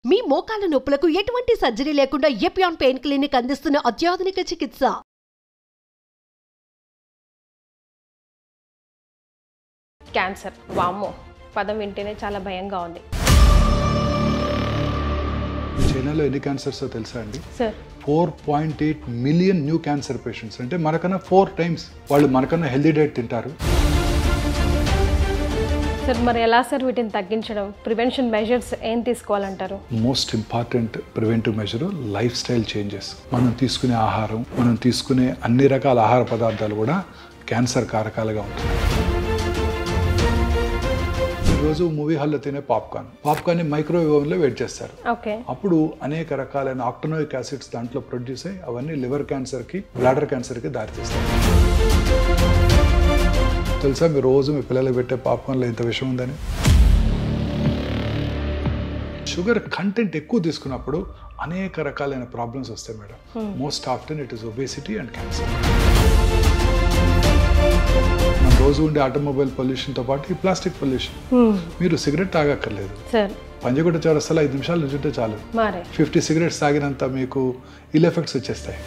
మీ మోకాల నొప్పులకు ఎటువంటి సర్జరీ లేకుండా ఎపియాన్ పెయిన్ క్లినిక్ అందిస్తున్న అత్యాధునిక చికిత్స. క్యాన్సర్ వామ్మో పదం వింటేనే చాలా భయంగా ఉంది. చైనాలో ఎన్ని క్యాన్సర్స్ తెలుసా అండి? Sir 4.8 million new cancer patients. అంటే మనకన్నా 4 టైమ్స్ వాళ్ళు మనకన్నా హెల్దీ డైట్ తింటారు. సార్ మరి ఎలా సార్ వీటిని తగ్గించడం, ప్రివెన్షన్ మెజర్స్ ఏం తీసుకోవాలంటారు? Most important preventive measure lifestyle changes. మనం తీసుకునే ఆహారం, మనం తీసుకునే అన్ని రకాల ఆహార పదార్థాలు కూడా క్యాన్సర్ కారకాలుగా ఉంటాయి. ఈరోజు మూవీ హాల్లో తినే పాప్కార్న్ మైక్రోవేవ్ ఓవెన్లో వెయిట్ చేస్తారు. ఓకే. అప్పుడు అనేక రకాలైన ఆక్టోనోయిక్ యాసిడ్స్ దాంట్లో ప్రొడ్యూస్ అయ్యి అవన్నీ లివర్ క్యాన్సర్కి, బ్లాడర్ క్యాన్సర్కి దారితీస్తాయి. తెలుసా మీరు రోజు మీ పిల్లలకు పెట్టే పాప్కార్న్లో ఇంత విషయం ఉందని? షుగర్ కంటెంట్ ఎక్కువ తీసుకున్నప్పుడు అనేక రకాలైన ప్రాబ్లమ్స్ వస్తాయి madam. Most often it is obesity and cancer. మన రోజు ఉండే ఆటోమొబైల్ పొల్యూషన్తో పాటు ఈ ప్లాస్టిక్ పొల్యూషన్. మీరు సిగరెట్ తాగక్కర్లేదు. పంజగుట్ట చౌరస్తాలో 5 నిమిషాలు నుంచుంటే చాలు 50 సిగరెట్స్ తాగినంత మీకు ఇల్ ఎఫెక్ట్స్ వచ్చేస్తాయి.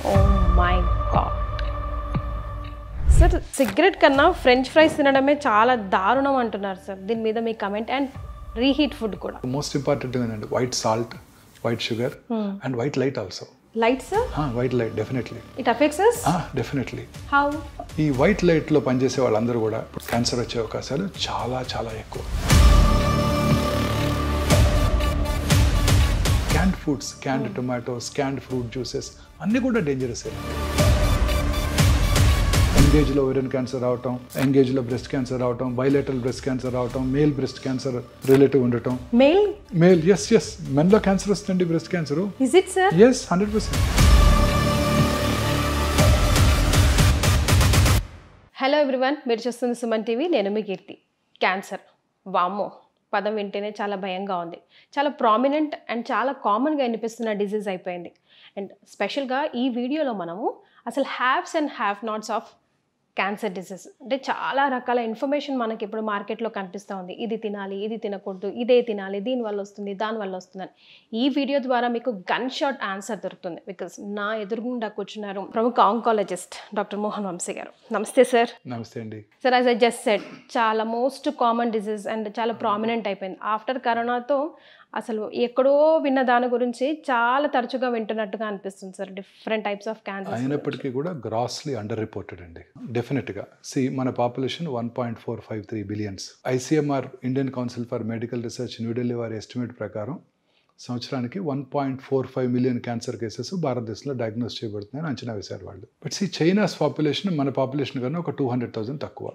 సార్ సిగరెట్ కన్నా ఫ్రెంచ్ ఫ్రైస్ తినడమే చాలా దారుణం అంటున్నారు సార్. దీని మీద మీ కమెంట్. అండ్ రీహీట్ ఫుడ్ కూడా మోస్ట్ ఇంపార్టెంట్ అండి. White salt, white sugar and white light also. Light sir? White light definitely it affects us? Definitely. How? ఈ వైట్ లైట్లో పనిచేసే వాళ్ళందరూ కూడా క్యాన్సర్ వచ్చే అవకాశాలు చాలా చాలా ఎక్కువ. Canned foods, canned tomatoes, canned fruit juices అన్నీ కూడా డేంజరస్. ఎంగేజ్లో ఓరియన్ క్యాన్సర్ రావటం, ఎంగేజ్లో బ్రెస్ట్ క్యాన్సర్ రావటం, బైలేటరల్ బ్రెస్ట్ క్యాన్సర్ రావటం, మేల్ బ్రెస్ట్ క్యాన్సర్ రిలేటివ్ ఉండటం. మేల్ ఎస్ మెన్లో క్యాన్సర్ వస్తుంది breast cancer. Is it sir? Yes 100%. Hello everyone, మీరు చూస్తుంది సుమన్ టీవీ. నేను మీ కీర్తి. క్యాన్సర్ వామ్మో పదం వింటేనే చాలా భయంగా ఉంది. చాలా ప్రామినెంట్ అండ్ చాలా కామన్గా వినిపిస్తున్న డిజీజ్ అయిపోయింది. అండ్ స్పెషల్గా ఈ వీడియోలో మనము అసలు haves and have nots of cancer disease. అంటే చాలా రకాల ఇన్ఫర్మేషన్ మనకి ఇప్పుడు మార్కెట్లో కనిపిస్తూ ఉంది. ఇది తినాలి, ఇది తినకూడదు, ఇదే తినాలి, దీనివల్ల వస్తుంది, దానివల్ల వస్తుందని. ఈ వీడియో ద్వారా మీకు గన్ షాట్ ఆన్సర్ దొరుకుతుంది. బికాస్ నా ఎదురుగుండా కూర్చున్నారు ప్రముఖ ఆంకాలజిస్ట్ డాక్టర్ మోహన్ వంశీ గారు. నమస్తే సార్. నమస్తే అండి. Sir, as I just said, చాలా మోస్ట్ కామన్ డిసీజ్ అండ్ చాలా ప్రామినెంట్ అయిపోయింది. ఆఫ్టర్ కరోనాతో అసలు ఎక్కడో విన్న దాని గురించి చాలా తరచుగా వింటున్నట్టుగా అనిపిస్తుంది sir. Different types of cancer అయినప్పటికీ కూడా గ్రాస్లీ అండర్ రిపోర్టెడ్ అండి. డెఫినెట్గా మన population 1.453 billions. ICMR Indian council for medical research New Delhi వారి ఎస్టిమేట్ ప్రకారం సంవత్సరానికి 1.45 మిలియన్ క్యాన్సర్ కేసెస్ భారతదేశంలో డయాగ్నోస్ చేయబడుతున్నాయని అంచనా వేశారు వాళ్ళు. బట్ చైనాస్ పాపులేషన్ మన పాపులేషన్ కన్నా ఒక 200,000 తక్కువ,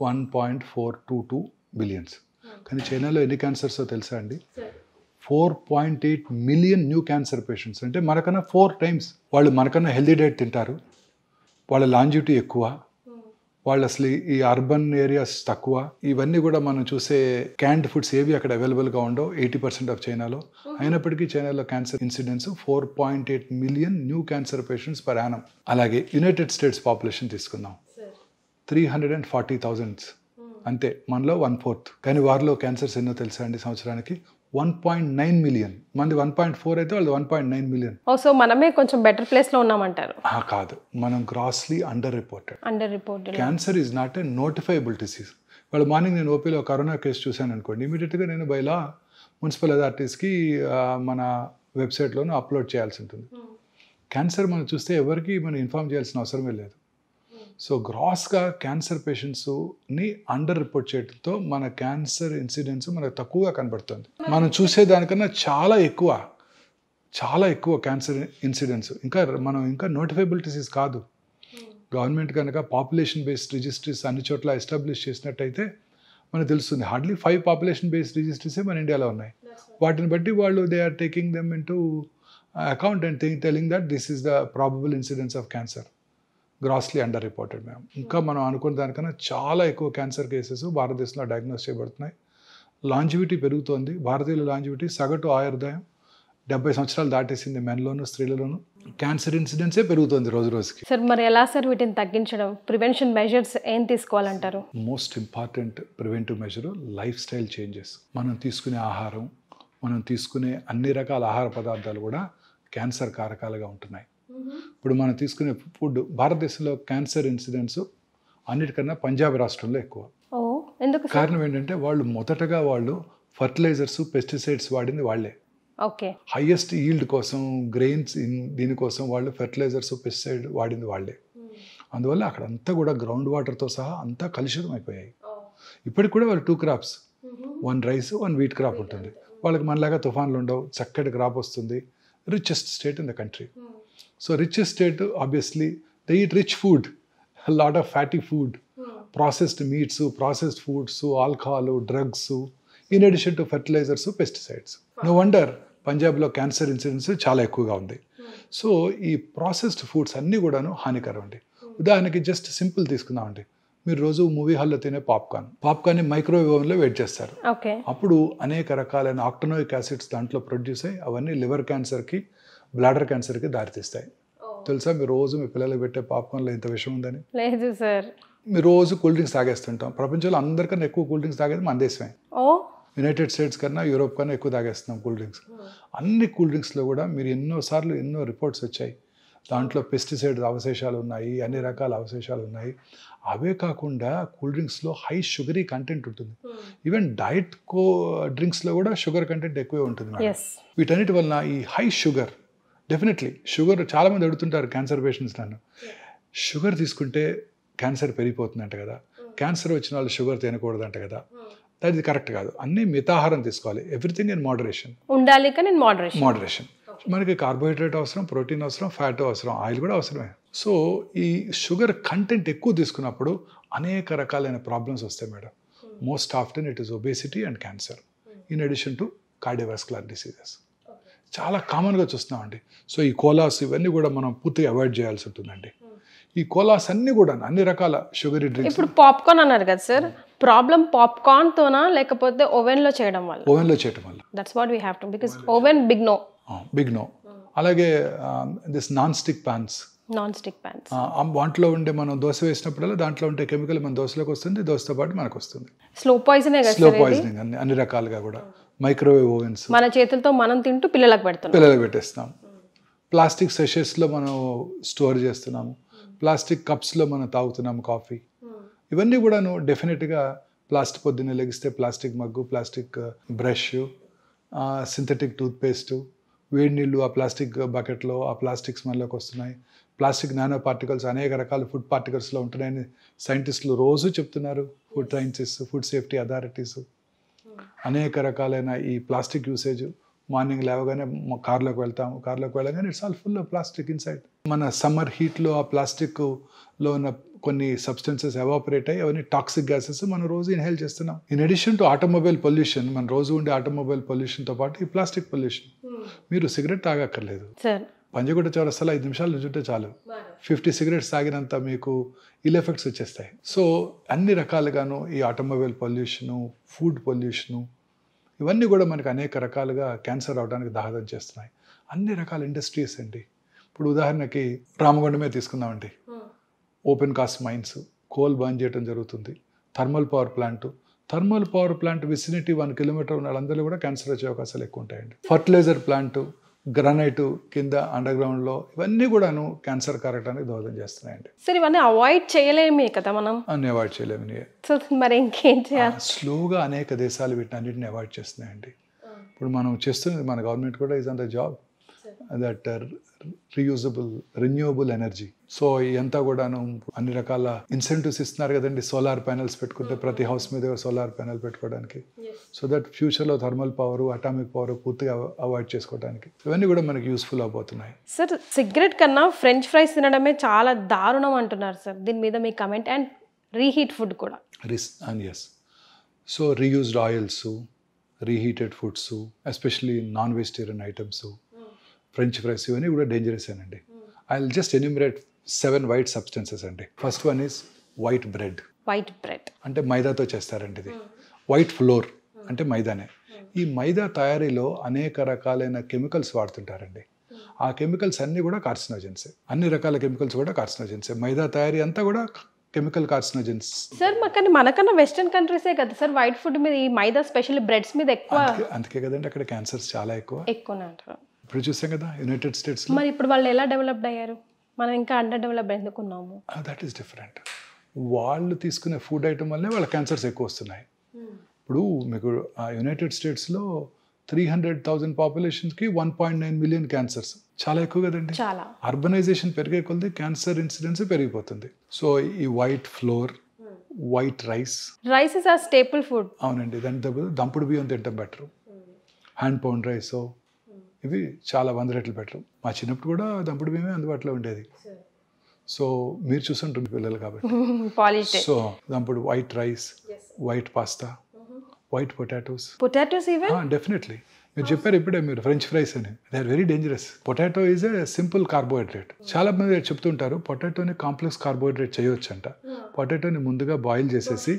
1.422 బిలియన్స్. కానీ చైనాలో ఎన్ని క్యాన్సర్స్ తెలుసా అండి? 4.8 మిలియన్ న్యూ క్యాన్సర్ పేషెంట్స్. అంటే మనకన్నా 4 టైమ్స్ వాళ్ళు మనకన్నా హెల్దీ డైట్ తింటారు. వాళ్ళ లాంజివిటీ ఎక్కువ, వాళ్ళు అసలు ఈ అర్బన్ ఏరియాస్ తక్కువ. ఇవన్నీ కూడా మనం చూసే క్యాండ్ ఫుడ్స్ ఏవి అక్కడ అవైలబుల్గా ఉండవు 80% ఆఫ్ చైనాలో. అయినప్పటికీ చైనాలో cancer incidence 4.8 million new cancer patients per annum. అలాగే యునైటెడ్ స్టేట్స్ పాపులేషన్ తీసుకుందాం, 340,000. అంతే, మనలో 1/4. కానీ వారిలో క్యాన్సర్స్ ఎన్నో తెలుసా అండి? సంవత్సరానికి 1.9 మిలియన్. మంది 1.4 అయితే వాళ్ళు 1.9 మిలియన్. సో మనమే కొంచెం బెటర్ ప్లేస్లో ఉన్నామంటారు? కాదు, మనం grossly under reported. Cancer is not a notifiable disease. వాళ్ళు మార్నింగ్ నేను ఓపీలో కరోనా కేసు చూశాను అనుకోండి, ఇమీడియట్గా నేను బైలా మున్సిపల్ అథారిటీస్కి మన వెబ్సైట్లోనూ అప్లోడ్ చేయాల్సి ఉంటుంది. క్యాన్సర్ మనం చూస్తే ఎవరికి మనం ఇన్ఫార్మ్ చేయాల్సిన అవసరమే లేదు. సో గ్రాస్గా క్యాన్సర్ పేషెంట్స్ని అండర్ రిపోర్ట్ చేయడంతో మన క్యాన్సర్ ఇన్సిడెన్స్ మనకు తక్కువగా కనబడుతుంది. మనం చూసేదానికన్నా చాలా ఎక్కువ క్యాన్సర్ ఇన్సిడెన్స్. మనం ఇంకా నోటిఫైబుల్ డిసీజ్ కాదు. గవర్నమెంట్ కనుక పాపులేషన్ బేస్డ్ రిజిస్ట్రీస్ అన్ని చోట్ల ఎస్టాబ్లిష్ చేసినట్టయితే మనకు తెలుస్తుంది. హార్డ్లీ 5 పాపులేషన్ బేస్డ్ రిజిస్ట్రీసే మన ఇండియాలో ఉన్నాయి. వాటిని బట్టి వాళ్ళు they are taking them into account and telling that this is the probable incidence of cancer. Grossly under reported ma'am. ఇంకా మనం అనుకున్న దానికన్నా చాలా ఎక్కువ క్యాన్సర్ కేసెస్ భారతదేశంలో డయాగ్నోస్ చేయబడుతున్నాయి. లాంజివిటీ పెరుగుతోంది. భారతీయుల లాంజివిటీ సగటు ఆయుర్దాయం 70 సంవత్సరాలు దాటేసింది మెన్లోను, స్త్రీలలోను. క్యాన్సర్ ఇన్సిడెన్సే పెరుగుతుంది రోజు రోజుకి. సార్ మరి ఎలా సార్ వీటిని తగ్గించడం, ప్రివెన్షన్ మెజర్స్ ఏం తీసుకోవాలంటారు? Most important preventive measure lifestyle changes. మనం తీసుకునే ఆహారం, మనం తీసుకునే అన్ని రకాల ఆహార పదార్థాలు కూడా క్యాన్సర్ కారకాలుగా ఉంటున్నాయి. ఇప్పుడు మనం తీసుకునే ఫుడ్, భారతదేశంలో క్యాన్సర్ ఇన్సిడెంట్స్ అన్నిటికన్నా పంజాబ్ రాష్ట్రంలో ఎక్కువ. ఎందుకు? కారణం ఏంటంటే మొదటగా వాళ్ళు ఫర్టిలైజర్స్, పెస్టిసైడ్స్ వాడింది వాళ్ళే. ఓకే. హైయెస్ట్ ఈల్డ్ కోసం, గ్రెయిన్స్ దీనికోసం వాళ్ళు ఫెర్టిలైజర్స్, పెస్టిసైడ్ వాడింది వాళ్ళే. అందువల్ల అక్కడంతా కూడా గ్రౌండ్ వాటర్తో సహా అంతా కలుషితం అయిపోయాయి. ఇప్పటికి కూడా వాళ్ళు 2 crops, 1 rice, 1 wheat crop ఉంటుంది. వాళ్ళకి మనలాగా తుఫాన్లు ఉండవు, చక్కటి క్రాప్ వస్తుంది. Richest state in the country. So richest state, obviously they eat rich food, lot of fatty food, processed meats, processed foods, alcohol, drugs, in addition to fertilisers, pesticides. No wonder పంజాబ్లో cancer incidence చాలా ఎక్కువగా ఉంది. So ఈ processed foods అన్నీ కూడాను హానికరం అండి. ఉదాహరణకి జస్ట్ సింపుల్ తీసుకుందామండి, మీరు రోజు మూవీ హాల్లో తినే పాప్కార్న్ని మైక్రోవేవ్ ఓవెన్లో వెయిట్ చేస్తారు. అప్పుడు అనేక రకాలైన ఆక్టనోయిక్ యాసిడ్స్ దాంట్లో ప్రొడ్యూస్ అయ్యి అవన్నీ లివర్ క్యాన్సర్కి, బ్లాడర్ క్యాన్సర్కి దారితీస్తాయి. తెలుసా మీరు రోజు మీ పిల్లలకు పెట్టే పాప్కార్న్లో ఇంత విషయం ఉందని? లేదు సార్. మీరు రోజు కూల్ డ్రింక్స్ తాగేస్తుంటాం. ప్రపంచంలో అందరికన్నా ఎక్కువ కూల్ డ్రింక్స్ తాగేది మన దేశమే. యునైటెడ్ స్టేట్స్ కన్నా, యూరోప్ కన్నా ఎక్కువ తాగేస్తున్నాం కూల్ డ్రింక్స్. అన్ని కూల్ డ్రింక్స్లో కూడా మీరు ఎన్నో రిపోర్ట్స్ వచ్చాయి, దాంట్లో పెస్టిసైడ్ అవశేషాలు ఉన్నాయి, అన్ని రకాల అవశేషాలు ఉన్నాయి. అవే కాకుండా కూల్ డ్రింక్స్లో హై షుగరీ కంటెంట్ ఉంటుంది. ఈవెన్ డైట్ డ్రింక్స్లో కూడా షుగర్ కంటెంట్ ఎక్కువే ఉంటుంది. వీటన్నిటి వలన ఈ హై షుగర్, డెఫినెట్లీ షుగర్, చాలామంది అడుగుతుంటారు క్యాన్సర్ పేషెంట్స్ నన్ను, షుగర్ తీసుకుంటే క్యాన్సర్ పెరిగిపోతుందంట కదా, క్యాన్సర్ వచ్చిన వాళ్ళు షుగర్ తినకూడదంట కదా. అది కరెక్ట్ కాదు. అన్ని మితాహారం తీసుకోవాలి. ఎవ్రీథింగ్ ఇన్ మోడరేషన్ ఉండాలి. కానీ మోడరేషన్. మనకి కార్బోహైడ్రేట్ అవసరం, ప్రోటీన్ అవసరం, ఫ్యాట్ అవసరం, ఆయిల్ కూడా అవసరమే. సో ఈ షుగర్ కంటెంట్ ఎక్కువ తీసుకున్నప్పుడు అనేక రకాలైన ప్రాబ్లమ్స్ వస్తాయి madam. Most often it is obesity and cancer, in addition to cardiovascular diseases. చాలా కామన్గా చూస్తున్నామండి. సో ఈ కోలాస్ ఇవన్నీ కూడా మనం పూర్తిగా అవాయిడ్ చేయాల్సి ఉంటుందండి. ఈ కోలాస్ అన్నీ కూడా అన్ని రకాల షుగరీ డ్రింక్స్. ఇప్పుడు పాప్కార్న్ అన్నారు కదా సార్, ప్రాబ్లం పాప్కార్న్ తోనా లేకపోతే ఓవెన్ లో చేయడం వల్ల? ఓవెన్ లో చేయడం వల్ల. That's what we have to, because oven big no. అలాగే దిస్ నాన్ స్టిక్ ప్యాన్స్, వాటిలో ఉండే మనం దోశ వేసినప్పుడల్లా దాంట్లో ఉండే కెమికల్ మన దోశలోకి వస్తుంది, దోశతో పాటు మనకు వస్తుంది. స్లో పాయిజనింగ్ అన్ని రకాలుగా కూడా. మైక్రోవేవ్ ఓవెన్స్, మన చేతులతో మనం తింటూ పిల్లలకు పెట్టేస్తాం. ప్లాస్టిక్ సెషెస్లో మనం స్టోర్ చేస్తున్నాము, ప్లాస్టిక్ కప్స్లో మనం తాగుతున్నాము కాఫీ. ఇవన్నీ కూడాను డెఫినెట్గా ప్లాస్టిక్, పొద్దున్నే లెగిస్తే plastic mug, plastic brush, synthetic toothpaste, వేడి నీళ్ళు ఆ ప్లాస్టిక్ బకెట్లో, ఆ ప్లాస్టిక్స్ మనలోకి వస్తున్నాయి. ప్లాస్టిక్ నానో పార్టికల్స్ అనేక రకాల ఫుడ్ పార్టికల్స్లో ఉంటున్నాయని సైంటిస్టులు రోజు చెప్తున్నారు. ఫుడ్ సైన్సిస్, ఫుడ్ సేఫ్టీ అథారిటీస్ అనేక రకాలైన ఈ ప్లాస్టిక్ యూసేజ్. మార్నింగ్ లేవగానే కార్లోకి వెళ్తాము, కార్లోకి వెళ్ళగానే it's all full of plastic inside. మన సమ్మర్ హీట్లో ఆ ప్లాస్టిక్లో ఉన్న కొన్ని సబ్స్టెన్సెస్ ఎవాపరేట్ అయ్యి అవన్నీ టాక్సిక్ గ్యాసెస్ మనం రోజు ఇన్హేల్ చేస్తున్నాం. In addition to automobile pollution, మన రోజు ఉండే ఆటోమొబైల్ పొల్యూషన్తో పాటు ఈ ప్లాస్టిక్ పొల్యూషన్. మీరు సిగరెట్ తాగక్కర్లేదు, పంజగుట్ట చౌరస్తాలో 5 నిమిషాలు నుంచుంటే చాలు, 50 సిగరెట్స్ తాగినంత మీకు ఇల్ ఎఫెక్ట్స్ వచ్చేస్తాయి. సో అన్ని రకాలుగాను ఈ ఆటోమొబైల్ పొల్యూషను, ఫుడ్ పొల్యూషను, ఇవన్నీ కూడా మనకు అనేక రకాలుగా క్యాన్సర్ అవడానికి దోహదం చేస్తున్నాయి. అన్ని రకాల ఇండస్ట్రీస్ అండి. ఇప్పుడు ఉదాహరణకి రామగుండమే తీసుకుందామండి. Open cast mines, coal burn చేయడం జరుగుతుంది. Thermal power plant vicinity 1 kilometre ఉన్న వాళ్ళందరూ కూడా క్యాన్సర్ వచ్చే అవకాశాలు ఎక్కువ ఉంటాయండి. ఫర్టిలైజర్ ప్లాంట్, గ్రానైట్ కింద అండర్ గ్రౌండ్లో, ఇవన్నీ కూడాను క్యాన్సర్ కారటానికి దోహదం చేస్తున్నాయండి. సరే, ఇవన్నీ అవాయిడ్ చేయలేమే కదా మనం? అన్ని అవాయిడ్ చేయలేము. సో మరి ఇంకేం చేయాలి? స్లోగా అనేక దేశాలు వీటిని అన్నింటిని అవాయిడ్ చేస్తున్నాయండి. ఇప్పుడు మనం చేస్తున్నది, మన గవర్నమెంట్ కూడా is on the job that renewable energy. So ఇదంతా కూడాను అన్ని రకాల ఇన్సెంటివ్స్ ఇస్తున్నారు కదండి. సోలార్ ప్యానెల్స్ పెట్టుకుంటే ప్రతి హౌస్ మీద సోలార్ ప్యానెల్ పెట్టుకోవడానికి, సో దట్ ఫ్యూచర్లో థర్మల్ పవర్, అటామిక్ పవర్ పూర్తిగా అవాయిడ్ చేసుకోవడానికి, ఇవన్నీ కూడా మనకి యూస్ఫుల్ అవబోతున్నాయి. సార్, సిగరెట్ కన్నా ఫ్రెంచ్ ఫ్రైస్ తినడమే చాలా దారుణం అంటున్నారు సార్, దీని మీద మీ కమెంట్? అండ్ రీహీట్ ఫుడ్ కూడా. Yes, so reused oils, reheated foods, especially non vegetarian items, French fries, ఇవన్నీ కూడా డేంజరస్ అండి. I will just enumerate 7 white substances అండి. First one is white bread అంటే మైదాతో చేస్తారండి. ఇది వైట్ ఫ్లోర్ అంటే మైదానే. ఈ మైదా తయారీలో అనేక రకాలైన కెమికల్స్ వాడుతుంటారండి. ఆ కెమికల్స్ అన్నీ కూడా కార్సినోజెన్సే. అన్ని రకాల కెమికల్స్ కూడా కార్సినోజెన్సే. మైదా తయారీ అంతా కూడా కెమికల్ కార్సినోజెన్స్. సార్ కానీ మనకన్నా వెస్టర్న్ కంట్రీసే కదా సార్ వైట్ ఫుడ్ మీద ఈ మైదా స్పెషల్లీ బ్రెడ్స్ మీద ఎక్కువ. అందుకే కదండి అక్కడ క్యాన్సర్స్ చాలా ఎక్కువనే అంటారు. ఇప్పుడు చూసాం కదా యునైటెడ్ స్టేట్స్. మరి ఇప్పుడు వాళ్ళు ఎలా డెవలప్డ్ అయ్యారు, మనం ఇంకా అండర్ డెవలప్ ఎందుకున్నాము? That is different. వాళ్ళు తీసుకునే ఫుడ్ ఐటమ్ వల్లే వాళ్ళ క్యాన్సర్స్ ఎక్కువ వస్తున్నాయి. ఇప్పుడు మీకు యునైటెడ్ స్టేట్స్లో 300,000 పాపులేషన్కి 1.9 మిలియన్ క్యాన్సర్స్, చాలా ఎక్కువ కదండి. చాలా. అర్బనైజేషన్ పెరిగే కొద్దీ క్యాన్సర్ ఇన్సిడెన్స్ పెరిగిపోతుంది. సో ఈ white flour, white rice is ఆ స్టేపుల్ ఫుడ్. అవునండి. దాని దంపుడు బియ్యం తింటాం బెటర్, హ్యాండ్ పౌండ్ రైస్, ఇవి చాలా 100 రెట్లు బెటర్. మా చిన్నప్పుడు కూడా దంపుడు బియ్యమే అందుబాటులో ఉండేది. సో మీరు చూసుంటుంది పిల్లలు కాబట్టి. సో దంపుడు white rice, white pasta, white potatoes. Definitely. మీరు చెప్పారు ఇప్పుడే మీరు ఫ్రెంచ్ ఫ్రైస్ అని, they are very dangerous. Potato is a simple carbohydrate. చాలా మంది చెప్తుంటారు పొటాటోని కాంప్లెక్స్ కార్బోహైడ్రేట్ చేయొచ్చు అంట. పొటాటోని ముందుగా బాయిల్ చేసేసి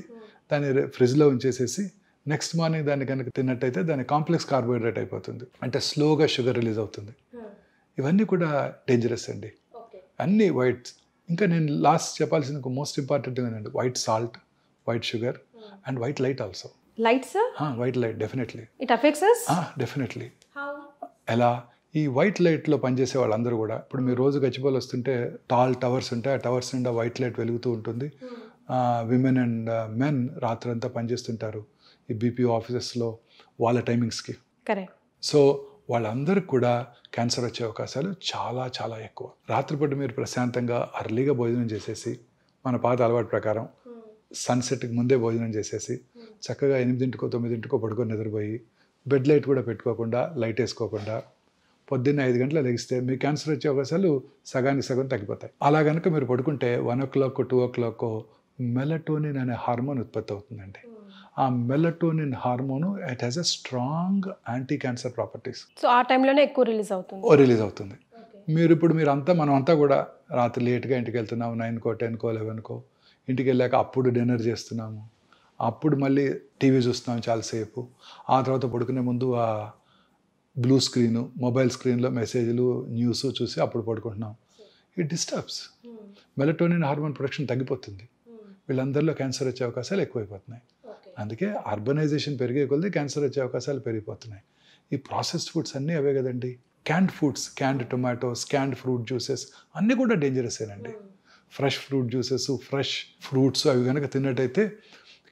దాన్ని ఫ్రిడ్జ్లో ఉంచేసేసి నెక్స్ట్ మార్నింగ్ దాన్ని కనుక తిన్నట్టయితే దాని కాంప్లెక్స్ కార్బోహైడ్రేట్ అయిపోతుంది, అంటే స్లోగా షుగర్ రిలీజ్ అవుతుంది. ఇవన్నీ కూడా డేంజరస్ అండి, అన్నీ వైట్. ఇంకా నేను లాస్ట్ చెప్పాల్సిన మోస్ట్ ఇంపార్టెంట్ ఏంటంటే white salt, white sugar and white light also. Light sir? White light definitely it affects us. Definitely. ఎలా? ఈ వైట్ లైట్లో పనిచేసే వాళ్ళందరూ కూడా ఇప్పుడు మీరు రోజు గచ్చిబౌలి వస్తుంటే టాల్ టవర్స్ ఉంటాయి, ఆ టవర్స్ నిండా వైట్ లైట్ వెలుగుతూ ఉంటుంది. విమెన్ అండ్ మెన్ రాత్రంతా పనిచేస్తుంటారు ఈ బీపీఓ ఆఫీసెస్లో వాళ్ళ టైమింగ్స్కి. కరెక్ట్. సో వాళ్ళందరికీ కూడా క్యాన్సర్ వచ్చే అవకాశాలు చాలా చాలా ఎక్కువ. రాత్రిపూట మీరు ప్రశాంతంగా అర్లీగా భోజనం చేసేసి, మన పాత అలవాటు ప్రకారం సన్సెట్కి ముందే భోజనం చేసేసి చక్కగా 8కో 9కో పడుకొని నిద్రపోయి బెడ్ లైట్ కూడా పెట్టుకోకుండా, లైట్ వేసుకోకుండా పొద్దున్న 5 గంటల లెగిస్తే మీ క్యాన్సర్ వచ్చే అవకాశాలు సగానికి సగం తగ్గిపోతాయి. అలా కనుక మీరు పడుకుంటే 1 o'clock 2 o'clock మెలటోనిన్ అనే హార్మోన్ ఉత్పత్తి అవుతుందండి. ఆ melatonin hormone it has a strong anti cancer properties. So ఆ టైంలోనే ఎక్కువ రిలీజ్ అవుతుంది. మనం అంతా కూడా రాత్రి లేట్గా ఇంటికి వెళ్తున్నాము, 9కో 10కో 11కో ఇంటికి వెళ్ళాక అప్పుడు డిన్నర్ చేస్తున్నాము, అప్పుడు మళ్ళీ టీవీ చూస్తున్నాం చాలాసేపు, ఆ తర్వాత పడుకునే ముందు ఆ బ్లూ స్క్రీను, మొబైల్ స్క్రీన్లో మెసేజ్లు, న్యూస్ చూసి అప్పుడు పడుకుంటున్నాం. It disturbs melatonin hormone production తగ్గిపోతుంది. వీళ్ళందరిలో క్యాన్సర్ వచ్చే అవకాశాలు ఎక్కువైపోతున్నాయి. అందుకే అర్బనైజేషన్ పెరిగే కొద్దీ క్యాన్సర్ వచ్చే అవకాశాలు పెరిగిపోతున్నాయి. ఈ ప్రాసెస్డ్ ఫుడ్స్ అన్నీ అవే కదండి. Canned foods, canned tomatoes, canned fruit juices అన్నీ కూడా డేంజరసేనండి. Fresh fruit juices, fresh fruits అవి కనుక తిన్నట్టయితే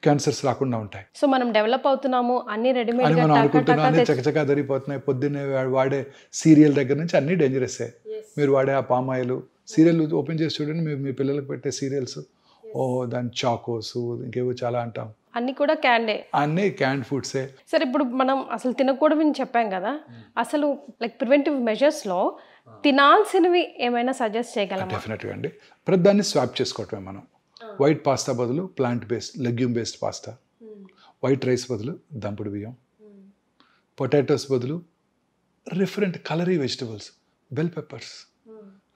క్యాన్సర్స్ రాకుండా ఉంటాయి. సో మనం డెవలప్ అవుతున్నాము, అన్ని రెడీమేడ్ అని మనం అనుకుంటున్నాం, అన్ని చకచకా జరిగిపోతున్నాయి. పొద్దున్నే వాడే సీరియల్ దగ్గర నుంచి అన్నీ డేంజరసే. మీరు వాడే ఆ పామ్ ఆయిల్, సీరియల్ ఓపెన్ చేసి చూడండి, మీ పిల్లలకు పెట్టే సీరియల్స్, దాని చాకోస్, ఇంకేవో చాలా అంటాం, అన్ని కూడా క్యాండే, అన్నీ క్యాండ్ ఫుడ్సే. సరే ఇప్పుడు మనం అసలు తినకూడదని చెప్పాం కదా, అసలు లైక్ ప్రివెంటివ్ మెజర్స్లో తినాల్సినవి ఏమైనా సజెస్ట్ చేయగలమా? డెఫినెట్గా అండి. ప్రతిదాన్ని స్వాప్ చేసుకోవటమే మనం. వైట్ పాస్తా బదులు plant based, legume based pasta, white rice బదులు దంపుడు బియ్యం, పొటాటోస్ బదులు different calorie vegetables, bell peppers,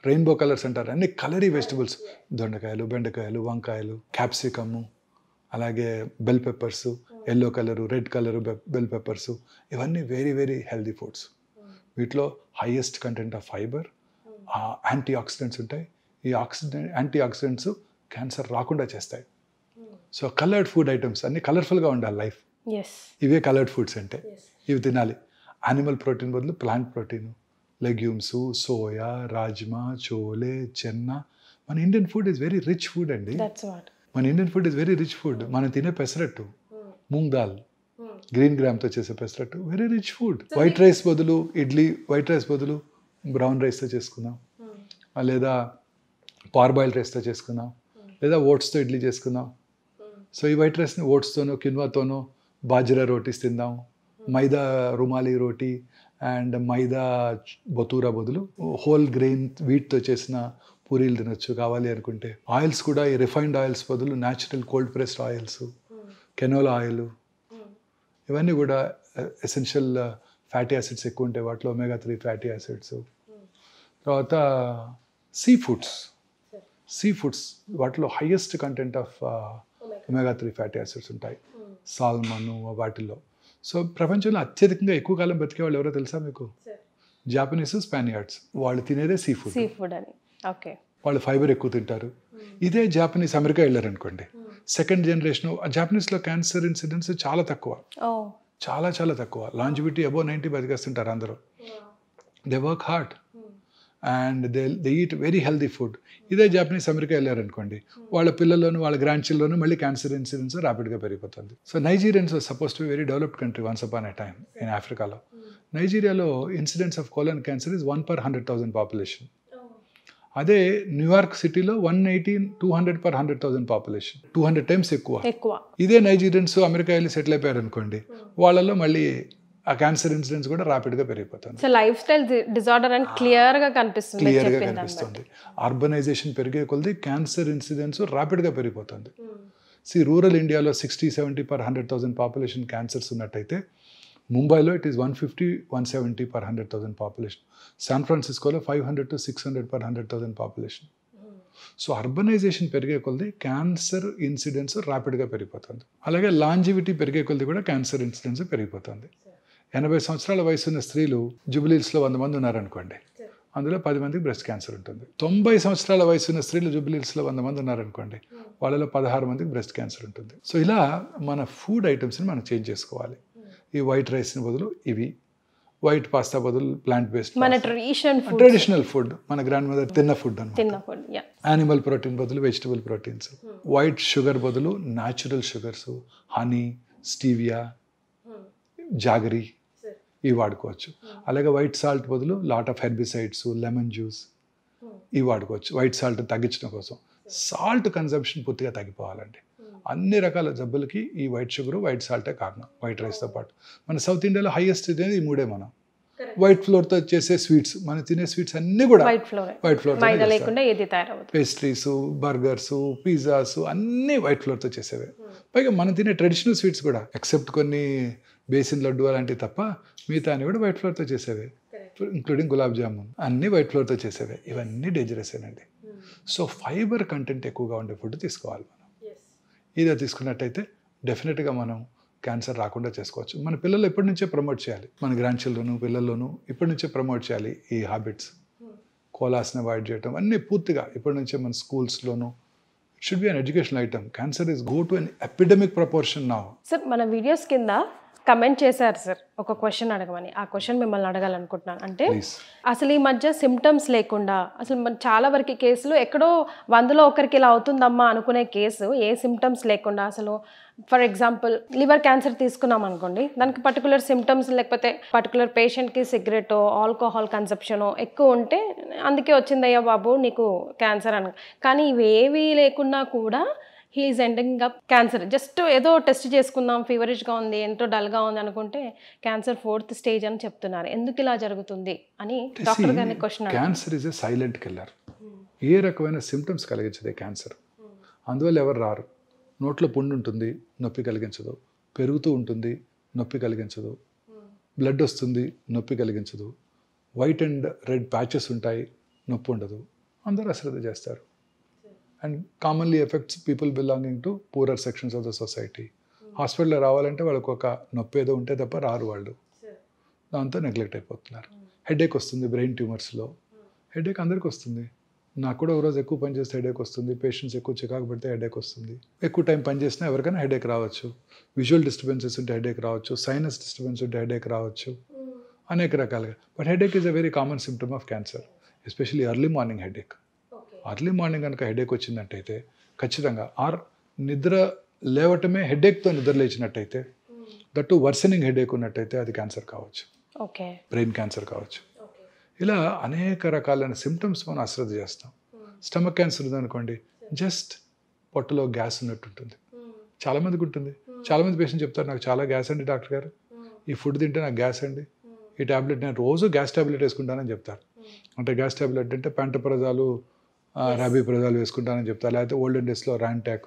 rainbow colours అంటారు, అన్ని కలరీ వెజిటబుల్స్, దొండకాయలు, బెండకాయలు, వంకాయలు, క్యాప్సికము, అలాగే bell peppers, yellow colour, red colour bell peppers, ఇవన్నీ వెరీ వెరీ హెల్దీ ఫుడ్స్. వీటిలో highest content of fibre, antioxidants ఉంటాయి. ఈ యాంటీ ఆక్సిడెంట్స్ క్యాన్సర్ రాకుండా చేస్తాయి. సో కలర్డ్ ఫుడ్ ఐటమ్స్ అన్నీ కలర్ఫుల్గా ఉండాలి లైఫ్. ఇవే కలర్డ్ ఫుడ్స్ అంటే, ఇవి తినాలి. యానిమల్ ప్రోటీన్ బదులు plant protein, legumes, soya, rajma, chole, chana. మన Indian food is very rich food అండి. మనం తినే పెసరట్టు, మూంగ్ దాల్, గ్రీన్ గ్రామ్తో చేసే pesarattu very rich food. White rice బదులు ఇడ్లీ, వైట్ రైస్ బదులు బ్రౌన్ రైస్తో చేసుకుందాం, లేదా పార్బాయిల్ రైస్తో చేసుకుందాం, లేదా ఓట్స్తో ఇడ్లీ చేసుకుందాం. సో ఈ వైట్ రైస్ని ఓట్స్తోనో కిన్వాతోనో బాజ్రా రోటీస్ తిందాం. మైదా రుమాలి రోటీ అండ్ మైదా బతూరా బదులు హోల్ గ్రెయిన్ వీట్తో చేసిన పూరీలు తినొచ్చు కావాలి అనుకుంటే. ఆయిల్స్ కూడా ఈ రిఫైన్డ్ ఆయిల్స్ బదులు natural cold pressed oils, canola oil, ఇవన్నీ కూడా ఎసెన్షియల్ ఫ్యాటీ యాసిడ్స్ ఎక్కువ ఉంటాయి వాటిలో, ఒమేగా 3 ఫ్యాటీ యాసిడ్స్. తర్వాత సీ ఫుడ్స్ వాటిలో highest content of omega 3 fatty acids ఉంటాయి, సాల్మన్ వాటిల్లో. సో ప్రపంచంలో అత్యధికంగా ఎక్కువ కాలం బతికే వాళ్ళు ఎవరో తెలుసా మీకు? జాపనీస్, స్పానియార్డ్స్. వాళ్ళు తినేదే సీ ఫుడ్ అని. ఓకే. వాళ్ళు ఫైబర్ ఎక్కువ తింటారు. ఇదే జాపనీస్ అమెరికా వెళ్ళారనుకోండి, సెకండ్ జనరేషన్ జాపనీస్లో క్యాన్సర్ ఇన్సిడెన్స్ చాలా తక్కువ, చాలా చాలా తక్కువ. లాంజివిటీ అబోవ్ 90 బతికేస్తుంటారు అందరూ. They work hard and they eat very healthy food. ఇదే జాపనీస్ అమెరికా వెళ్ళారనుకోండి, వాళ్ళ పిల్లల్లోనూ వాళ్ళ గ్రాండ్ చిల్డ్రన్లోనూ మళ్ళీ క్యాన్సర్ ఇన్సిడెన్స్ ర్యాపిడ్గా పెరిగిపోతుంది. So Nigerians supposed to very developed country once upon a time in ఆఫ్రికాలో. నైజీరియాలో incidence of colon cancer is 1/100,000 population. అదే న్యూయార్క్ సిటీలో 200 per 100,000 పాపులేషన్, 200 టైమ్స్ ఎక్కువ. ఇదే నైజీరియన్స్ అమెరికా వెళ్ళి సెటిల్ అయిపోయారు అనుకోండి, వాళ్ళలో మళ్ళీ ఆ క్యాన్సర్ ఇన్సిడెన్స్ కూడా ర్యాపిడ్గా పెరిగిపోతుంది. సో లైఫ్ స్టైల్ డిజార్డర్ అని క్లియర్గా కనిపిస్తుంది. అర్బనైజేషన్ పెరిగే కొలది క్యాన్సర్ ఇన్సిడెన్స్ ర్యాపిడ్గా పెరిగిపోతుంది. రూరల్ ఇండియాలో 60-70 per 100,000 పాపులేషన్ క్యాన్సర్స్ ఉన్నట్టయితే ముంబైలో ఇట్ ఈస్ 150-170 per 100,000 పాపులేషన్. శాన్ ఫ్రాన్సిస్కోలో 500-600 per 100,000 పాపులేషన్. సో అర్బనైజేషన్ పెరిగే కొలది క్యాన్సర్ ఇన్సిడెన్స్ ర్యాపిడ్గా పెరిగిపోతుంది. అలాగే లాంజివిటీ పెరిగే కొలది కూడా క్యాన్సర్ ఇన్సిడెన్స్ పెరిగిపోతుంది. 80 సంవత్సరాల వయసు ఉన్న స్త్రీలు జూబిలీహిల్స్లో 100 మంది ఉన్నారనుకోండి, అందులో 10 మందికి బ్రెస్ట్ క్యాన్సర్ ఉంటుంది. 90 సంవత్సరాల వయసు ఉన్న స్త్రీలు జూబిలీహిల్స్లో 100 మంది ఉన్నారనుకోండి, వాళ్ళలో 16 మందికి బ్రెస్ట్ క్యాన్సర్ ఉంటుంది. సో ఇలా మన ఫుడ్ ఐటమ్స్ని మనం చేంజ్ చేసుకోవాలి. ఈ వైట్ రైస్ని బదులు ఇవి, వైట్ పాస్తా బదులు ప్లాంట్ బేస్డ్, మన ట్రెడిషనల్ ఫుడ్, మన గ్రాండ్ మదర్ తిన్న ఫుడ్ అన్నమాట. యానిమల్ ప్రోటీన్ బదులు వెజిటబుల్ ప్రోటీన్స్, వైట్ షుగర్ బదులు natural sugars, honey, stevia, jaggery ఇవి వాడుకోవచ్చు. అలాగే వైట్ సాల్ట్ బదులు lot of herbicides, lemon juice ఇవి వాడుకోవచ్చు వైట్ సాల్ట్ తగ్గించడం కోసం. సాల్ట్ కన్సంప్షన్ పూర్తిగా తగ్గిపోవాలండి. అన్ని రకాల జబ్బులకి ఈ వైట్ షుగర్, వైట్ సాల్టే కారణం, వైట్ రైస్తో పాటు. మన సౌత్ ఇండియాలో హైయెస్ట్ అనేది ఈ మూడే. మనం వైట్ ఫ్లోర్తో చేసే స్వీట్స్, మనం తినే స్వీట్స్ అన్నీ కూడా white flour, pastries, burgers, pizzas అన్నీ వైట్ ఫ్లోర్తో చేసేవే. పైగా మనం తినే ట్రెడిషనల్ స్వీట్స్ కూడా ఎక్సెప్ట్ కొన్ని బేసిన్ లడ్డు అలాంటివి తప్ప మిగతా అన్ని కూడా వైట్ ఫ్లోర్తో చేసేవే, ఇంక్లూడింగ్ గులాబ్ జామున్ అన్నీ వైట్ ఫ్లోర్తో చేసేవే. ఇవన్నీ డేంజరసేనండి. సో ఫైబర్ కంటెంట్ ఎక్కువగా ఉండే ఫుడ్ తీసుకోవాలి మనం. ఇదే తీసుకున్నట్టయితే డెఫినెట్గా మనం క్యాన్సర్ రాకుండా చేసుకోవచ్చు. మన పిల్లలు ఎప్పటి నుంచే ప్రమోట్ చేయాలి, మన గ్రాండ్ చిల్డ్రన్ పిల్లల్లోనూ ఇప్పటి నుంచే ప్రమోట్ చేయాలి ఈ హ్యాబిట్స్. కోలాస్ని అవాయిడ్ చేయటం అన్నీ పూర్తిగా ఇప్పటి నుంచే మన స్కూల్స్లోనూ it should be an educational item. Cancer is go to an epidemic proportion now. Sir మన వీడియోస్ కింద కమెంట్ చేశారు సార్ ఒక క్వశ్చన్ అడగమని. ఆ క్వశ్చన్ మిమ్మల్ని అడగాలనుకుంటున్నాను. అంటే అసలు ఈ మధ్య సిమ్టమ్స్ లేకుండా అసలు చాలా వరకు కేసులు ఎక్కడో 100లో ఒకరికి ఇలా అవుతుందమ్మా అనుకునే కేసు ఏ సిమ్టమ్స్ లేకుండా, అసలు ఫర్ ఎగ్జాంపుల్ లివర్ క్యాన్సర్ తీసుకున్నాం అనుకోండి, దానికి పర్టికులర్ సిమ్టమ్స్ లేకపోతే పర్టికులర్ పేషెంట్కి సిగరెట్, ఆల్కహాల్ కన్సప్షన్ ఎక్కువ ఉంటే అందుకే వచ్చిందయ్యా బాబు నీకు క్యాన్సర్ అని. కానీ ఇవేవి లేకున్నా కూడా he is ending up cancer. Just ఏదో టెస్ట్ చేసుకుందాం, ఫీవరిష్గా ఉంది, ఎంతో డల్గా ఉంది అనుకుంటే క్యాన్సర్ 4th స్టేజ్ అని చెప్తున్నారు. ఎందుకు ఇలా జరుగుతుంది అని డాక్టర్ గారిని question. Cancer is a silent killer. ఏ రకమైన సిమ్టమ్స్ కలిగించదే క్యాన్సర్. అందువల్ల ఎవరు రారు. నోట్లో పుండు ఉంటుంది, నొప్పి కలిగించదు. పెరుగుతూ ఉంటుంది, నొప్పి కలిగించదు. బ్లడ్ వస్తుంది, నొప్పి కలిగించదు. వైట్ అండ్ రెడ్ ప్యాచెస్ ఉంటాయి, నొప్పి ఉండదు. అందరూ అశ్రద్ధ చేస్తారు. And commonly effects people belonging to poorer sections of the society. హాస్పిటల్లో రావాలంటే వాళ్ళకు ఒక నొప్పి ఏదో ఉంటే తప్ప రారు వాళ్ళు. దాంతో నెగ్లెక్ట్ అయిపోతున్నారు. హెడేక్ వస్తుంది బ్రెయిన్ ట్యూమర్స్లో. హెడేక్ అందరికీ వస్తుంది. నాకు కూడా ఒకరోజు ఎక్కువ పని చేస్తే హెడేక్ వస్తుంది. పేషెంట్స్ ఎక్కువ చికాకు పెడితే హెడేక్ వస్తుంది. ఎక్కువ టైం పని చేసినా ఎవరికైనా హెడేక్ రావచ్చు. విజువల్ డిస్టర్బెన్సెస్ ఉంటే హెడేక్ రావచ్చు. సైనస్ డిస్టర్బెన్స్ ఉంటే హెడేక్ రావచ్చు. అనేక రకాలుగా. But headache is a very common symptom of cancer, especially early morning headache. Early morning కనుక హెడేక్ వచ్చిందంటైతే ఖచ్చితంగా నిద్ర లేవటమే హెడేక్తో నిద్ర లేచినట్టయితే, దట్టు వర్సనింగ్ హెడేక్ ఉన్నట్టయితే అది క్యాన్సర్ కావచ్చు, బ్రెయిన్ క్యాన్సర్ కావచ్చు. ఇలా అనేక రకాలైన సిమ్టమ్స్ మనం అశ్రద్ధ చేస్తాం. స్టమక్ క్యాన్సర్ ఉందనుకోండి, జస్ట్ పొట్టలో గ్యాస్ ఉన్నట్టు ఉంటుంది. చాలామందికి ఉంటుంది. చాలామంది పేషెంట్ చెప్తారు, నాకు చాలా గ్యాస్ అండి డాక్టర్ గారు, ఈ ఫుడ్ తింటే నాకు గ్యాస్ అండి, ఈ ట్యాబ్లెట్ నేను రోజు గ్యాస్ ట్యాబ్లెట్ వేసుకుంటానని చెప్తారు. అంటే గ్యాస్ ట్యాబ్లెట్ అంటే పెంటప్రజాలు, రాబిప్రజాలు వేసుకుంటానని చెప్తారు. లేకపోతే ఓల్డెన్ డేస్లో ర్యాంటాక్.